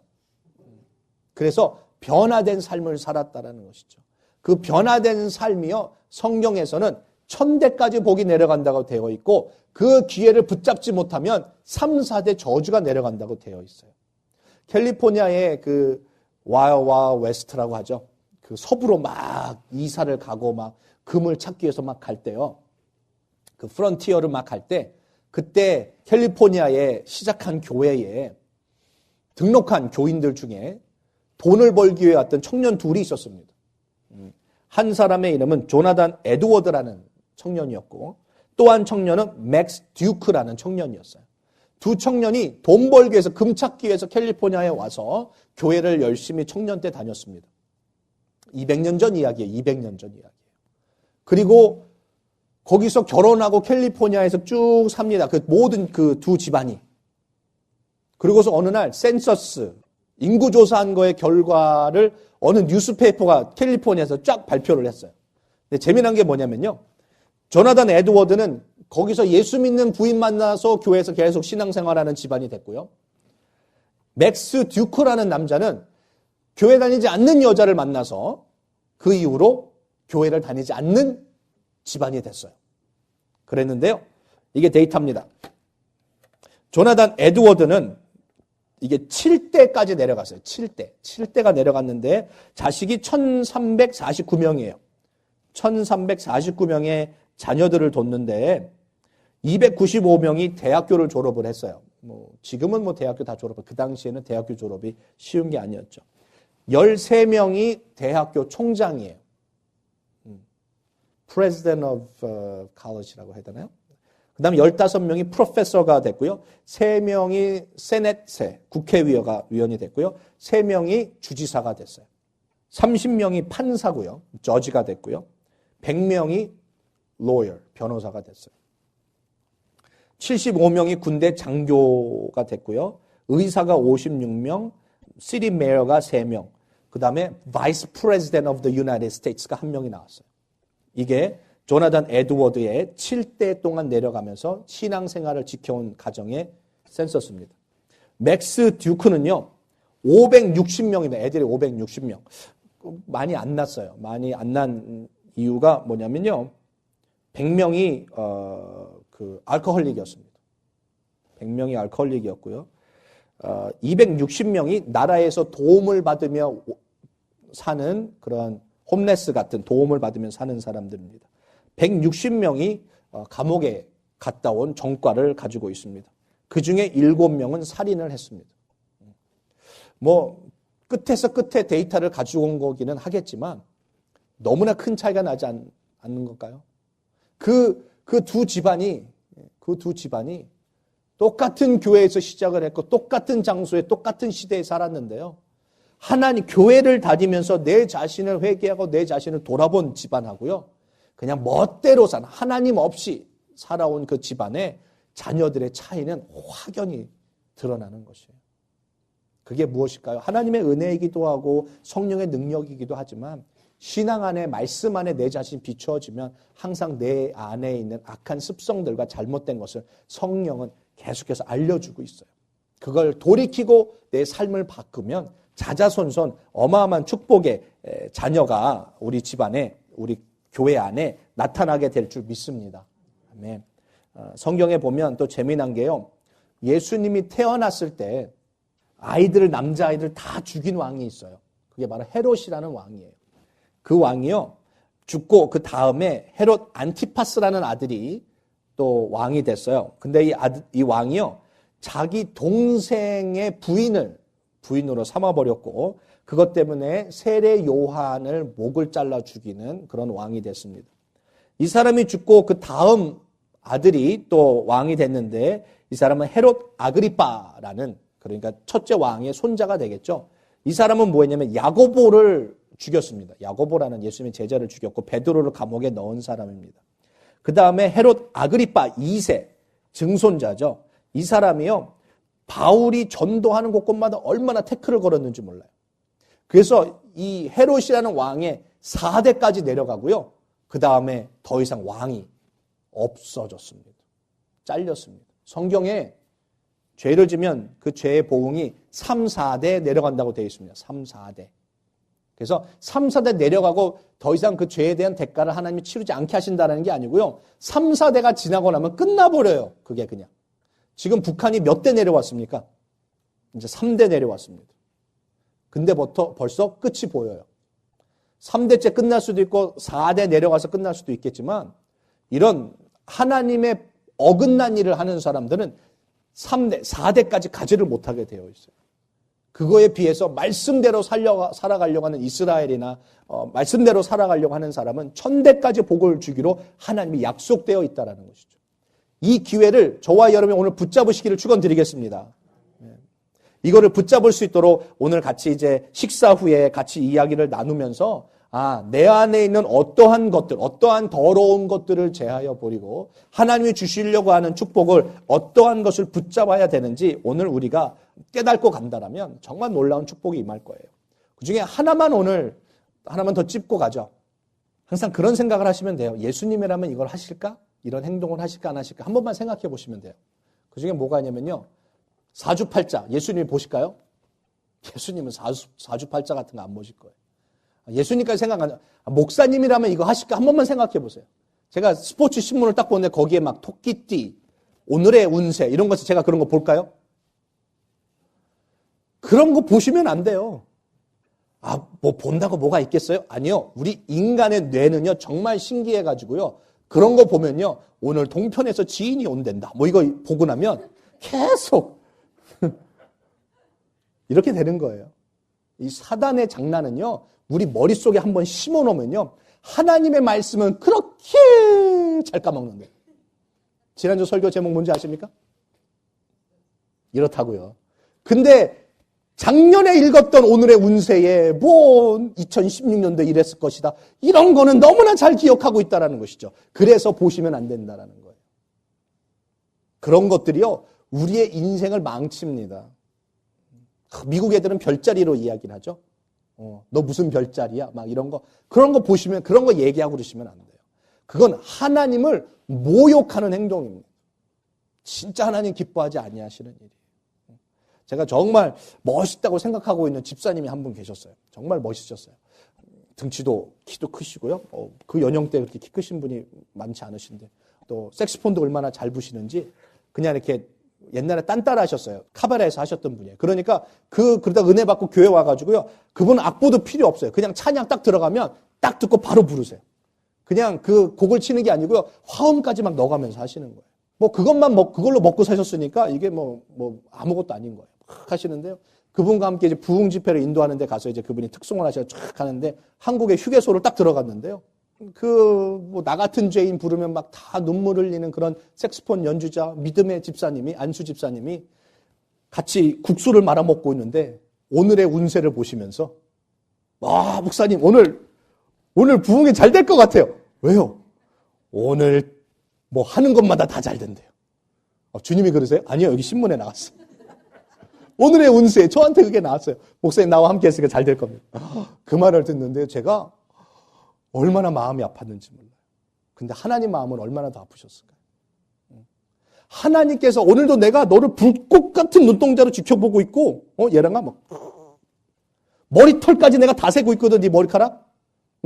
Speaker 1: 그래서 변화된 삶을 살았다라는 것이죠. 그 변화된 삶이요, 성경에서는 천대까지 복이 내려간다고 되어 있고 그 기회를 붙잡지 못하면 3, 4대 저주가 내려간다고 되어 있어요. 캘리포니아의 그 와이어 웨스트라고 하죠. 그 서부로 막 이사를 가고 막 금을 찾기 위해서 막 갈 때요. 그 프론티어를 막 갈 때 그때 캘리포니아에 시작한 교회에 등록한 교인들 중에 돈을 벌기 위해 왔던 청년 둘이 있었습니다. 한 사람의 이름은 조나단 에드워드라는 청년이었고 또 한 청년은 맥스 듀크라는 청년이었어요. 두 청년이 돈 벌기 위해서 금 찾기 위해서 캘리포니아에 와서 교회를 열심히 청년 때 다녔습니다. 200년 전 이야기예요. 200년 전 이야기예요. 그리고 거기서 결혼하고 캘리포니아에서 쭉 삽니다. 그 모든 그 두 집안이. 그리고서 어느 날 센서스 인구조사한 거의 결과를 어느 뉴스페이퍼가 캘리포니아에서 쫙 발표를 했어요. 근데 재미난 게 뭐냐면요, 조나단 에드워드는 거기서 예수 믿는 부인 만나서 교회에서 계속 신앙생활하는 집안이 됐고요. 맥스 듀크라는 남자는 교회 다니지 않는 여자를 만나서 그 이후로 교회를 다니지 않는 집안이 됐어요. 그랬는데요. 이게 데이터입니다. 조나단 에드워드는 이게 7대까지 내려갔어요. 7대가 내려갔는데 자식이 1349명이에요. 1349명의 자녀들을 뒀는데 295명이 대학교를 졸업을 했어요. 지금은 대학교 다 졸업을, 그 당시에는 대학교 졸업이 쉬운 게 아니었죠. 13명이 대학교 총장이에요. President of College라고 해야 되나요? 그 다음에 15명이 프로페서가 됐고요. 3명이 세넷, 국회의원이 됐고요. 3명이 주지사가 됐어요. 30명이 판사고요. 저지가 됐고요. 100명이 lawyer, 변호사가 됐어요. 75명이 군대 장교가 됐고요. 의사가 56명, 시티 메어가 3명, 그 다음에 Vice President of the United States가 1명이 나왔어요. 이게 조나단 에드워드의 7대 동안 내려가면서 신앙생활을 지켜온 가정의 센서스입니다. 맥스 듀크는요, 560명입니다. 애들이 560명. 많이 안 났어요. 많이 안 난 이유가 뭐냐면요, 100명이 알코올릭이었습니다. 100명이 알코올릭이었고요. 260명이 나라에서 도움을 받으며 사는 그런 홈레스 같은 도움을 받으며 사는 사람들입니다. 160명이 감옥에 갔다 온 전과를 가지고 있습니다. 그 중에 7명은 살인을 했습니다. 끝에서 끝에 데이터를 가지고 온 거기는 하겠지만 너무나 큰 차이가 나지 않는 걸까요? 그 두 집안이 똑같은 교회에서 시작을 했고 똑같은 장소에 똑같은 시대에 살았는데요. 하나님 교회를 다니면서 내 자신을 회개하고 내 자신을 돌아본 집안하고요. 그냥 멋대로 산 하나님 없이 살아온 그 집안의 자녀들의 차이는 확연히 드러나는 것이에요. 그게 무엇일까요? 하나님의 은혜이기도 하고 성령의 능력이기도 하지만 신앙 안에 말씀 안에 내 자신이 비추어지면 항상 내 안에 있는 악한 습성들과 잘못된 것을 성령은 계속해서 알려주고 있어요. 그걸 돌이키고 내 삶을 바꾸면 자자손손 어마어마한 축복의 자녀가 우리 집안에 우리 교회 안에 나타나게 될 줄 믿습니다. 아멘. 성경에 보면 또 재미난 게요. 예수님이 태어났을 때 남자아이들 다 죽인 왕이 있어요. 그게 바로 헤롯이라는 왕이에요. 그 왕이요. 죽고 그 다음에 헤롯 안티파스라는 아들이 또 왕이 됐어요. 근데 이 왕이요. 자기 동생의 부인으로 삼아버렸고 그것 때문에 세례 요한을 목을 잘라 죽이는 그런 왕이 됐습니다. 이 사람이 죽고 그 다음 아들이 또 왕이 됐는데 이 사람은 헤롯 아그리빠라는 그러니까 첫째 왕의 손자가 되겠죠. 이 사람은 뭐였냐면 야고보를 죽였습니다. 야고보라는 예수님의 제자를 죽였고 베드로를 감옥에 넣은 사람입니다. 그 다음에 헤롯 아그리빠 2세 증손자죠. 이 사람이요. 바울이 전도하는 곳곳마다 얼마나 태클을 걸었는지 몰라요. 그래서 이 헤롯이라는 왕의 4대까지 내려가고요. 그 다음에 더 이상 왕이 없어졌습니다. 잘렸습니다. 성경에 죄를 지면 그 죄의 보응이 3, 4대 내려간다고 되어 있습니다. 3, 4대. 그래서 3, 4대 내려가고 더 이상 그 죄에 대한 대가를 하나님이 치르지 않게 하신다는 게 아니고요. 3, 4대가 지나고 나면 끝나버려요. 그게 그냥. 지금 북한이 몇 대 내려왔습니까? 이제 3대 내려왔습니다. 근데 벌써 끝이 보여요. 3대째 끝날 수도 있고 4대 내려가서 끝날 수도 있겠지만 이런 하나님의 어긋난 일을 하는 사람들은 3대, 4대까지 가지를 못하게 되어 있어요. 그거에 비해서 말씀대로 살아가려고 하는 이스라엘이나 말씀대로 살아가려고 하는 사람은 1000대까지 복을 주기로 하나님이 약속되어 있다는 것이죠. 이 기회를 저와 여러분이 오늘 붙잡으시기를 축원드리겠습니다. 이거를 붙잡을 수 있도록 오늘 같이 이제 식사 후에 같이 이야기를 나누면서 내 안에 있는 어떠한 것들, 어떠한 더러운 것들을 제하여 버리고 하나님이 주시려고 하는 축복을 어떠한 것을 붙잡아야 되는지 오늘 우리가 깨닫고 간다라면 정말 놀라운 축복이 임할 거예요. 그중에 하나만 더 찝고 가죠. 항상 그런 생각을 하시면 돼요. 예수님이라면 이걸 하실까? 이런 행동을 하실까 안 하실까? 한 번만 생각해 보시면 돼요. 그중에 뭐가 있냐면요. 사주팔자. 예수님이 보실까요? 예수님은 사주팔자 같은 거 안 보실 거예요. 예수님까지 생각 안 해요. 목사님이라면 이거 하실까? 한 번만 생각해 보세요. 제가 스포츠 신문을 딱 보는데 거기에 막 토끼띠, 오늘의 운세 이런 것을 제가 그런 거 볼까요? 그런 거 보시면 안 돼요. 아, 뭐 본다고 뭐가 있겠어요? 아니요. 우리 인간의 뇌는요, 정말 신기해가지고요. 그런 거 보면요, 오늘 동편에서 지인이 온댄다. 뭐 이거 보고 나면 계속 이렇게 되는 거예요. 이 사단의 장난은요, 우리 머릿속에 한번 심어 놓으면요, 하나님의 말씀은 그렇게 잘 까먹는데. 지난주 설교 제목 뭔지 아십니까? 이렇다고요. 근데 작년에 읽었던 오늘의 운세에 뭐 2016년도에 이랬을 것이다. 이런 거는 너무나 잘 기억하고 있다는 것이죠. 그래서 보시면 안 된다는 거예요. 그런 것들이요, 우리의 인생을 망칩니다. 미국 애들은 별자리로 이야기를 하죠. 너 무슨 별자리야? 막 이런 거. 그런 거 보시면, 그런 거 얘기하고 그러시면 안 돼요. 그건 하나님을 모욕하는 행동입니다. 진짜 하나님 기뻐하지 아니하시는 일이에요. 제가 정말 멋있다고 생각하고 있는 집사님이 한 분 계셨어요. 정말 멋있었어요. 등치도 키도 크시고요. 그 연령대 그렇게 키 크신 분이 많지 않으신데 또 색스폰도 얼마나 잘 부시는지 그냥 이렇게 옛날에 딴따라 하셨어요. 카바레에서 하셨던 분이에요. 그러니까 그러다 은혜 받고 교회 와가지고요. 그분은 악보도 필요 없어요. 그냥 찬양 딱 들어가면 딱 듣고 바로 부르세요. 그냥 그 곡을 치는 게 아니고요. 화음까지 막 넣어가면서 하시는 거예요. 뭐 그걸로 먹고 사셨으니까 이게 뭐 아무것도 아닌 거예요. 막 하시는데요. 그분과 함께 이제 부흥 집회를 인도하는 데 가서 이제 그분이 특송을 하셔서 쫙 가는데 한국의 휴게소를 딱 들어갔는데요. 나 같은 죄인 부르면 막 다 눈물 흘리는 그런 색스폰 연주자, 믿음의 집사님이, 안수 집사님이 같이 국수를 말아먹고 있는데 오늘의 운세를 보시면서, 목사님, 오늘 부흥이 잘 될 것 같아요. 왜요? 오늘 뭐 하는 것마다 다 잘 된대요. 주님이 그러세요? 아니요, 여기 신문에 나왔어요. 오늘의 운세, 저한테 그게 나왔어요. 목사님 나와 함께 했으니까 잘 될 겁니다. 그 말을 듣는데 제가 얼마나 마음이 아팠는지 몰라요. 근데 하나님 마음은 얼마나 더 아프셨을까요? 하나님께서 오늘도 내가 너를 불꽃 같은 눈동자로 지켜보고 있고, 얘랑아, 머리털까지 내가 다 세고 있거든, 네 머리카락?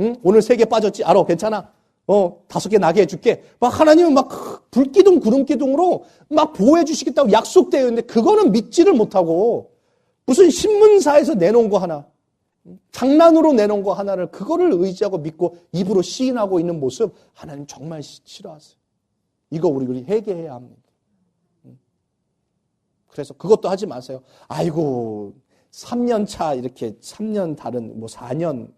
Speaker 1: 응? 오늘 3개 빠졌지? 알아, 괜찮아. 5개 나게 해줄게. 하나님은 불기둥, 구름기둥으로 보호해 주시겠다고 약속되어 있는데, 그거는 믿지를 못하고, 무슨 신문사에서 내놓은 거 하나, 장난으로 내놓은 거 하나를 그거를 의지하고 믿고 입으로 시인하고 있는 모습, 하나님 정말 싫어하세요. 이거 우리 회개해야 합니다. 그래서 그것도 하지 마세요. 아이고, 3년 차, 이렇게 3년 다른, 4년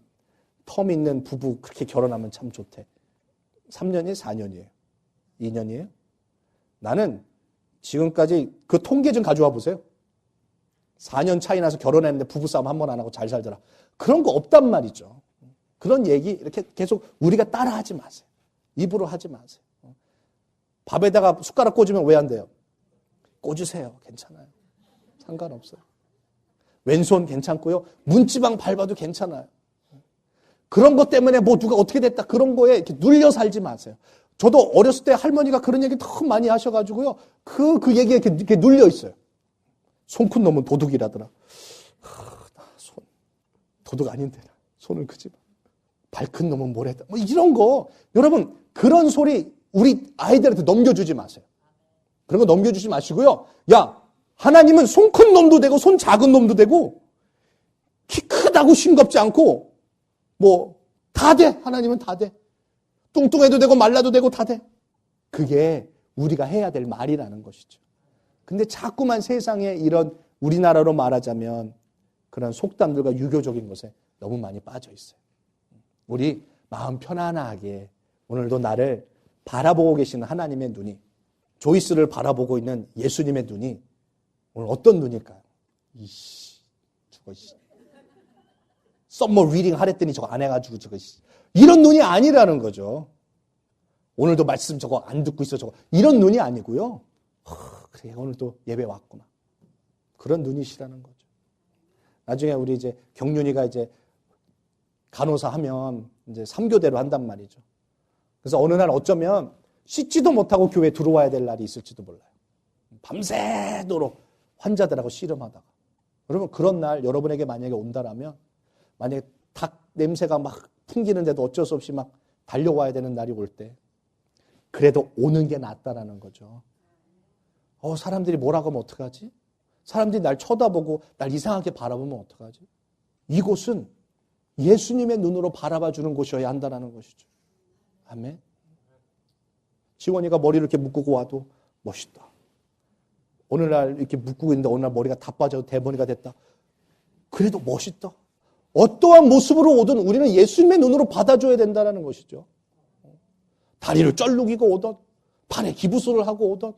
Speaker 1: 텀 있는 부부 그렇게 결혼하면 참 좋대. 3년이 4년이에요. 2년이에요? 나는 지금까지 그 통계 좀 가져와 보세요. 4년 차이 나서 결혼했는데 부부싸움 한 번 안 하고 잘 살더라. 그런 거 없단 말이죠. 그런 얘기 이렇게 계속 우리가 따라하지 마세요. 입으로 하지 마세요. 밥에다가 숟가락 꽂으면 왜 안 돼요? 꽂으세요. 괜찮아요. 상관없어요. 왼손 괜찮고요. 문지방 밟아도 괜찮아요. 그런 것 때문에 누가 어떻게 됐다 그런 거에 이렇게 눌려 살지 마세요. 저도 어렸을 때 할머니가 그런 얘기 더 많이 하셔가지고요. 그 얘기에 이렇게 눌려 있어요. 손 큰 놈은 도둑이라더라. 도둑 아닌데 손을 크지 마. 발 큰 놈은 뭘 했다. 이런 거 여러분 그런 소리 우리 아이들한테 넘겨주지 마세요. 그런 거 넘겨주지 마시고요. 야 하나님은 손 큰 놈도 되고 손 작은 놈도 되고 키 크다고 싱겁지 않고 다 돼. 하나님은 다 돼. 뚱뚱해도 되고 말라도 되고 다 돼. 그게 우리가 해야 될 말이라는 것이죠. 근데 자꾸만 세상에 이런 우리나라로 말하자면 그런 속담들과 유교적인 것에 너무 많이 빠져 있어요. 우리 마음 편안하게 오늘도 나를 바라보고 계시는 하나님의 눈이 조이스를 바라보고 있는 예수님의 눈이 오늘 어떤 눈일까요? 썸머 리딩 하랬더니 저거 안 해가지고 이런 눈이 아니라는 거죠. 오늘도 말씀 저거 안 듣고 있어 저거 이런 눈이 아니고요. 그래 오늘도 예배 왔구나. 그런 눈이시라는 거죠. 나중에 우리 이제 경륜이가 이제 간호사 하면 이제 3교대로 한단 말이죠. 그래서 어느 날 어쩌면 씻지도 못하고 교회에 들어와야 될 날이 있을지도 몰라요. 밤새도록 환자들하고 씨름하다가. 여러분 그런 날 여러분에게 만약에 온다라면 만약에 닭 냄새가 막 풍기는데도 어쩔 수 없이 막 달려와야 되는 날이 올 때 그래도 오는 게 낫다라는 거죠. 사람들이 뭐라고 하면 어떡하지? 사람들이 날 쳐다보고 날 이상하게 바라보면 어떡하지? 이곳은 예수님의 눈으로 바라봐주는 곳이어야 한다는 것이죠. 아멘. 지원이가 머리를 이렇게 묶고 와도 멋있다. 오늘날 이렇게 묶고 있는데 어느 날 머리가 다 빠져도 대머리가 됐다. 그래도 멋있다. 어떠한 모습으로 오든 우리는 예수님의 눈으로 받아줘야 된다는 것이죠. 다리를 쩔룩이고 오던, 팔에 기부술을 하고 오던,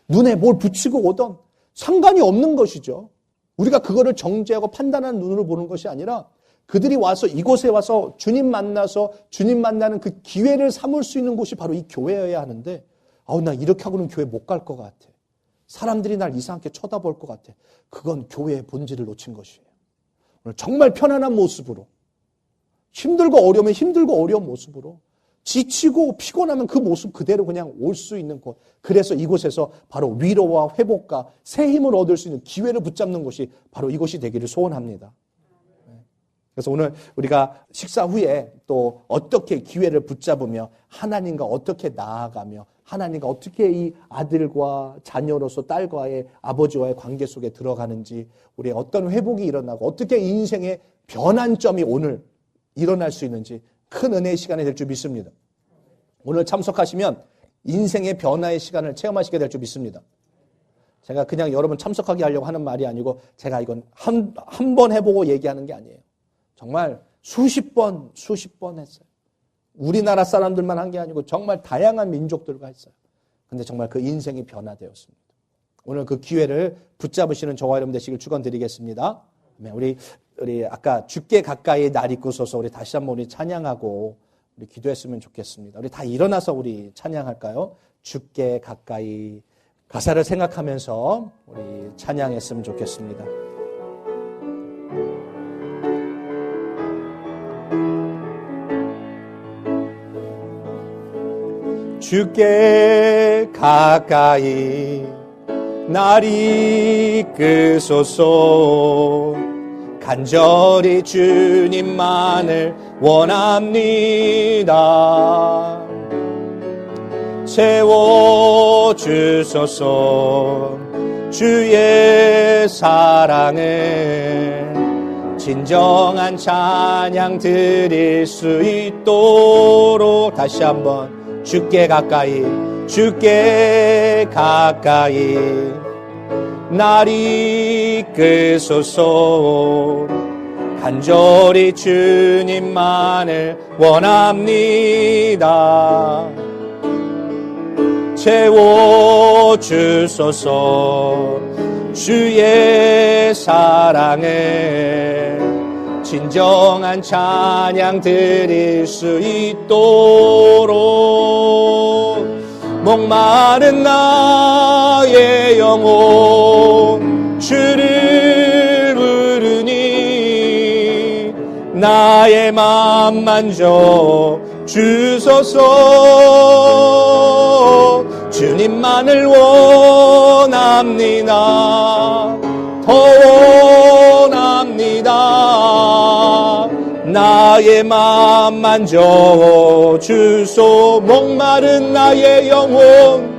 Speaker 1: 눈에 뭘 붙이고 오던 상관이 없는 것이죠. 우리가 그거를 정죄하고 판단하는 눈으로 보는 것이 아니라 그들이 와서 이곳에 와서 주님 만나서 주님 만나는 그 기회를 삼을 수 있는 곳이 바로 이 교회여야 하는데 나 이렇게 하고는 교회 못 갈 것 같아. 사람들이 날 이상하게 쳐다볼 것 같아. 그건 교회의 본질을 놓친 것이에요. 오늘 정말 편안한 모습으로 힘들고 어려우면 힘들고 어려운 모습으로 지치고 피곤하면 그 모습 그대로 그냥 올 수 있는 곳. 그래서 이곳에서 바로 위로와 회복과 새 힘을 얻을 수 있는 기회를 붙잡는 곳이 바로 이곳이 되기를 소원합니다. 그래서 오늘 우리가 식사 후에 또 어떻게 기회를 붙잡으며 하나님과 어떻게 나아가며 하나님과 어떻게 이 아들과 자녀로서 딸과의 아버지와의 관계 속에 들어가는지 우리의 어떤 회복이 일어나고 어떻게 인생의 변환점이 오늘 일어날 수 있는지 큰 은혜의 시간이 될 줄 믿습니다. 오늘 참석하시면 인생의 변화의 시간을 체험하시게 될 줄 믿습니다. 제가 그냥 여러분 참석하게 하려고 하는 말이 아니고 제가 이건 한 번 해보고 얘기하는 게 아니에요. 정말 수십 번 했어요. 우리나라 사람들만 한 게 아니고 정말 다양한 민족들과 했어요. 근데 정말 그 인생이 변화되었습니다. 오늘 그 기회를 붙잡으시는 저와 여러분 되시길 축원드리겠습니다. 우리 아까 주께 가까이 날 이끄소서 우리 다시 한번 우리 찬양하고 우리 기도했으면 좋겠습니다. 우리 다 일어나서 우리 찬양할까요? 주께 가까이 가사를 생각하면서 우리 찬양했으면 좋겠습니다. 주께 가까이 날 이끄소서 간절히 주님만을 원합니다. 채워주소서 주의 사랑을 진정한 찬양 드릴 수 있도록 다시 한번 주께 가까이 날 이끄소서 간절히 주님만을 원합니다. 채워주소서 주의 사랑을 진정한 찬양 드릴 수 있도록 목마른 나의 영혼 주를 부르니 나의 맘 만져 주소서 주님만을 원합니다. 더 원합니다. 나의 맘 만져 주소 목마른 나의 영혼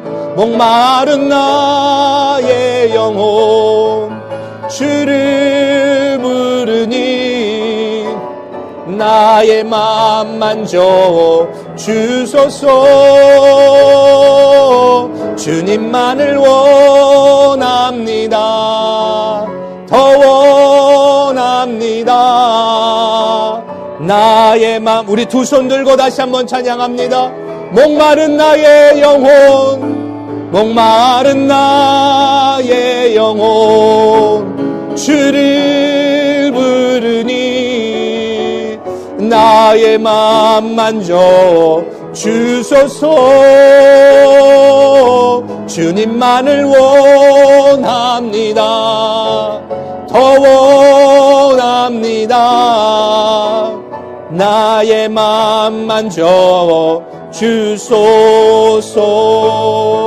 Speaker 1: 주를 부르니 나의 맘 만져 주소서 주님만을 원합니다. 더 원합니다. 나의 맘 우리 두 손 들고 다시 한번 찬양합니다. 목마른 나의 영혼 주를 부르니 나의 맘 만져 주소서 주님만을 원합니다. 더 원합니다. 나의 맘 만져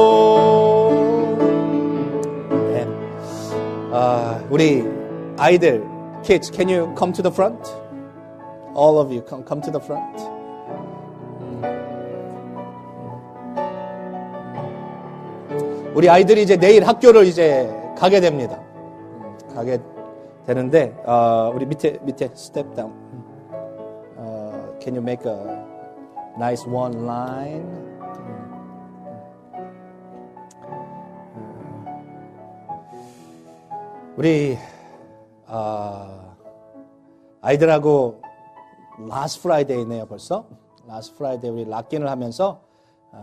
Speaker 1: 주소서. 네. 우리 아이들, kids, can you come to the front? All of you, come to the front. 우리 아이들이 이제 내일 학교를 이제 가게 됩니다. 가게 되는데, 우리 밑에 step down. Can you make a nice one line? 우리 아이들하고 last Friday네요 벌써. last Friday 우리 락긴을 하면서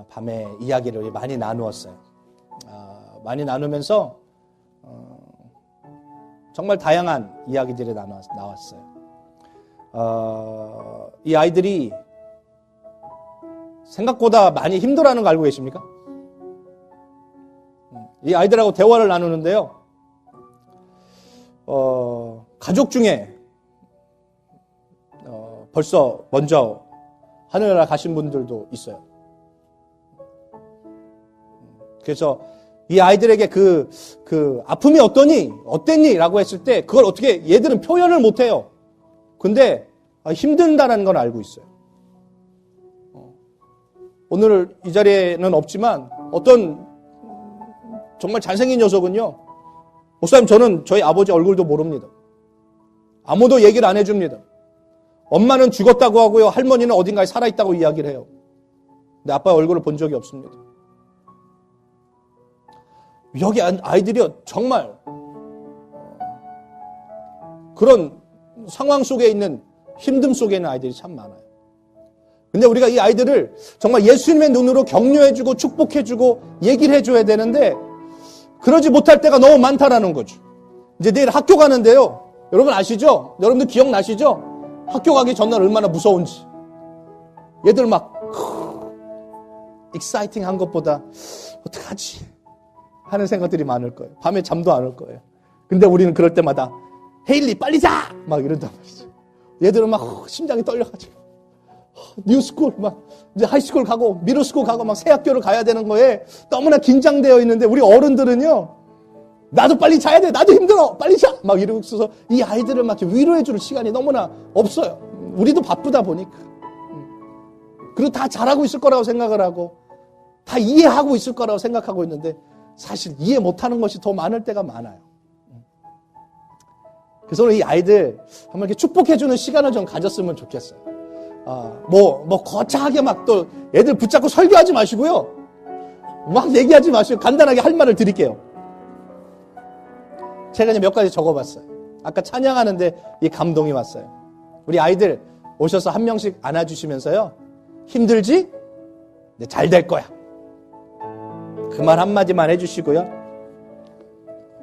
Speaker 1: 밤에 이야기를 우리 많이 나누었어요. 많이 나누면서 정말 다양한 이야기들이 나왔어요. 이 아이들이 생각보다 많이 힘들어하는 거 알고 계십니까? 이 아이들하고 대화를 나누는데요. 가족 중에 벌써 먼저 하늘나라 가신 분들도 있어요. 그래서 이 아이들에게 그 아픔이 어땠니? 라고 했을 때 그걸 어떻게 얘들은 표현을 못해요. 근데 힘든다는 건 알고 있어요. 오늘 이 자리에는 없지만 어떤 정말 잘생긴 녀석은요. 목사님 저는 저희 아버지 얼굴도 모릅니다. 아무도 얘기를 안 해줍니다. 엄마는 죽었다고 하고요. 할머니는 어딘가에 살아있다고 이야기를 해요. 근데 아빠의 얼굴을 본 적이 없습니다. 여기 아이들이요. 정말 그런 상황 속에 있는 힘듦 속에 있는 아이들이 참 많아요. 근데 우리가 이 아이들을 정말 예수님의 눈으로 격려해주고 축복해주고 얘기를 해줘야 되는데 그러지 못할 때가 너무 많다라는 거죠. 이제 내일 학교 가는데요. 여러분 아시죠? 여러분들 기억나시죠? 학교 가기 전날 얼마나 무서운지. 얘들 막 익사이팅한 것보다 어떡하지? 하는 생각들이 많을 거예요. 밤에 잠도 안 올 거예요. 근데 우리는 그럴 때마다 헤일리 빨리 자! 막 이런단 말이죠. 얘들은 막 심장이 떨려가지고 뉴스쿨 막 이제 하이스쿨 가고 미들스쿨 가고 막 새 학교를 가야 되는 거에 너무나 긴장되어 있는데 우리 어른들은요. 나도 빨리 자야 돼. 나도 힘들어. 빨리 자. 막 이러고 있어서 이 아이들을 막 위로해 줄 시간이 너무나 없어요. 우리도 바쁘다 보니까. 그리고 다 잘하고 있을 거라고 생각을 하고 다 이해하고 있을 거라고 생각하고 있는데 사실 이해 못하는 것이 더 많을 때가 많아요. 그래서 오늘 이 아이들 한번 이렇게 축복해주는 시간을 좀 가졌으면 좋겠어요. 거창하게 막 또 애들 붙잡고 설교하지 마시고요. 막 얘기하지 마시고 간단하게 할 말을 드릴게요. 제가 이제 몇 가지 적어봤어요. 아까 찬양하는데 이 감동이 왔어요. 우리 아이들 오셔서 한 명씩 안아주시면서요. 힘들지? 네, 잘 될 거야. 그 말 한마디만 해주시고요.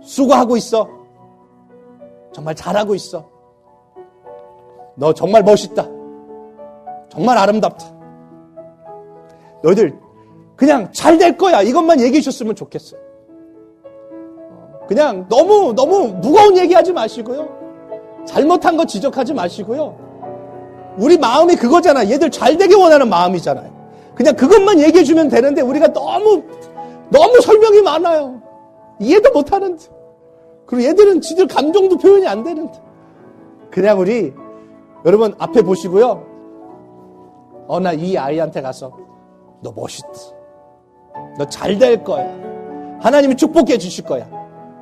Speaker 1: 수고하고 있어. 정말 잘하고 있어. 너 정말 멋있다. 정말 아름답다. 너희들 그냥 잘 될 거야. 이것만 얘기해 주셨으면 좋겠어요. 그냥 너무 무거운 얘기하지 마시고요. 잘못한 거 지적하지 마시고요. 우리 마음이 그거잖아. 얘들 잘 되게 원하는 마음이잖아요. 그냥 그것만 얘기해 주면 되는데 우리가 너무 설명이 많아요. 이해도 못하는데. 그리고 얘들은 지들 감정도 표현이 안 되는데. 그냥 우리 여러분 앞에 보시고요. 나 이 아이한테 가서 너 멋있다. 너 잘 될 거야. 하나님이 축복해 주실 거야.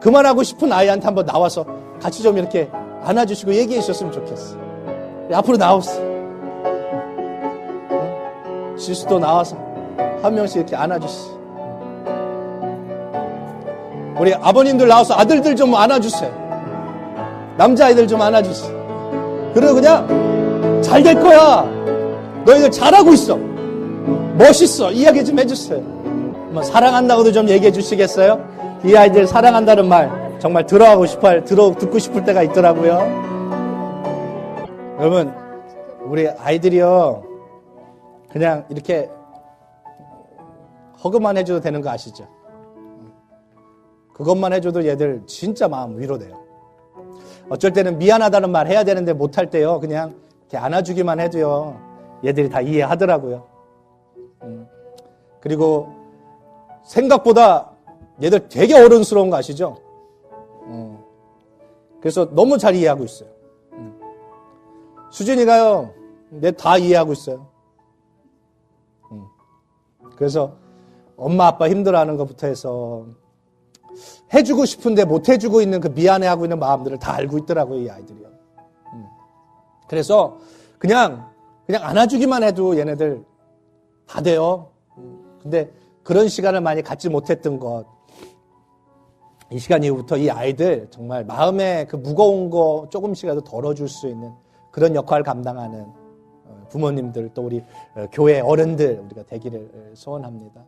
Speaker 1: 그만하고 싶은 아이한테 한번 나와서 같이 좀 이렇게 안아주시고 얘기해 주셨으면 좋겠어. 앞으로 나오세요. 시스도 나와서 한 명씩 이렇게 안아주세요. 우리 아버님들 나와서 아들들 좀 안아주세요. 남자아이들 좀 안아주세요. 그리고 그냥 잘 될 거야. 너희들 잘하고 있어. 멋있어. 이야기 좀 해주세요. 사랑한다고도 좀 얘기해 주시겠어요? 이 아이들 사랑한다는 말 정말 듣고 싶을 때가 있더라고요. 여러분, 우리 아이들이요. 그냥 이렇게 허그만 해줘도 되는 거 아시죠? 그것만 해줘도 얘들 진짜 마음 위로돼요. 어쩔 때는 미안하다는 말 해야 되는데 못할 때요. 그냥 이렇게 안아주기만 해도요. 얘들이 다 이해하더라고요. 그리고 생각보다 얘들 되게 어른스러운 거 아시죠? 그래서 너무 잘 이해하고 있어요. 수진이가요. 얘 다 이해하고 있어요. 그래서 엄마 아빠 힘들어하는 것부터 해서 해주고 싶은데 못 해주고 있는 그 미안해하고 있는 마음들을 다 알고 있더라고요, 이 아이들이요. 그래서 그냥 안아주기만 해도 얘네들 다 돼요. 근데 그런 시간을 많이 갖지 못했던 것, 이 시간 이후부터 이 아이들 정말 마음에 그 무거운 거 조금씩이라도 덜어줄 수 있는 그런 역할을 감당하는 부모님들, 또 우리 교회 어른들 우리가 되기를 소원합니다.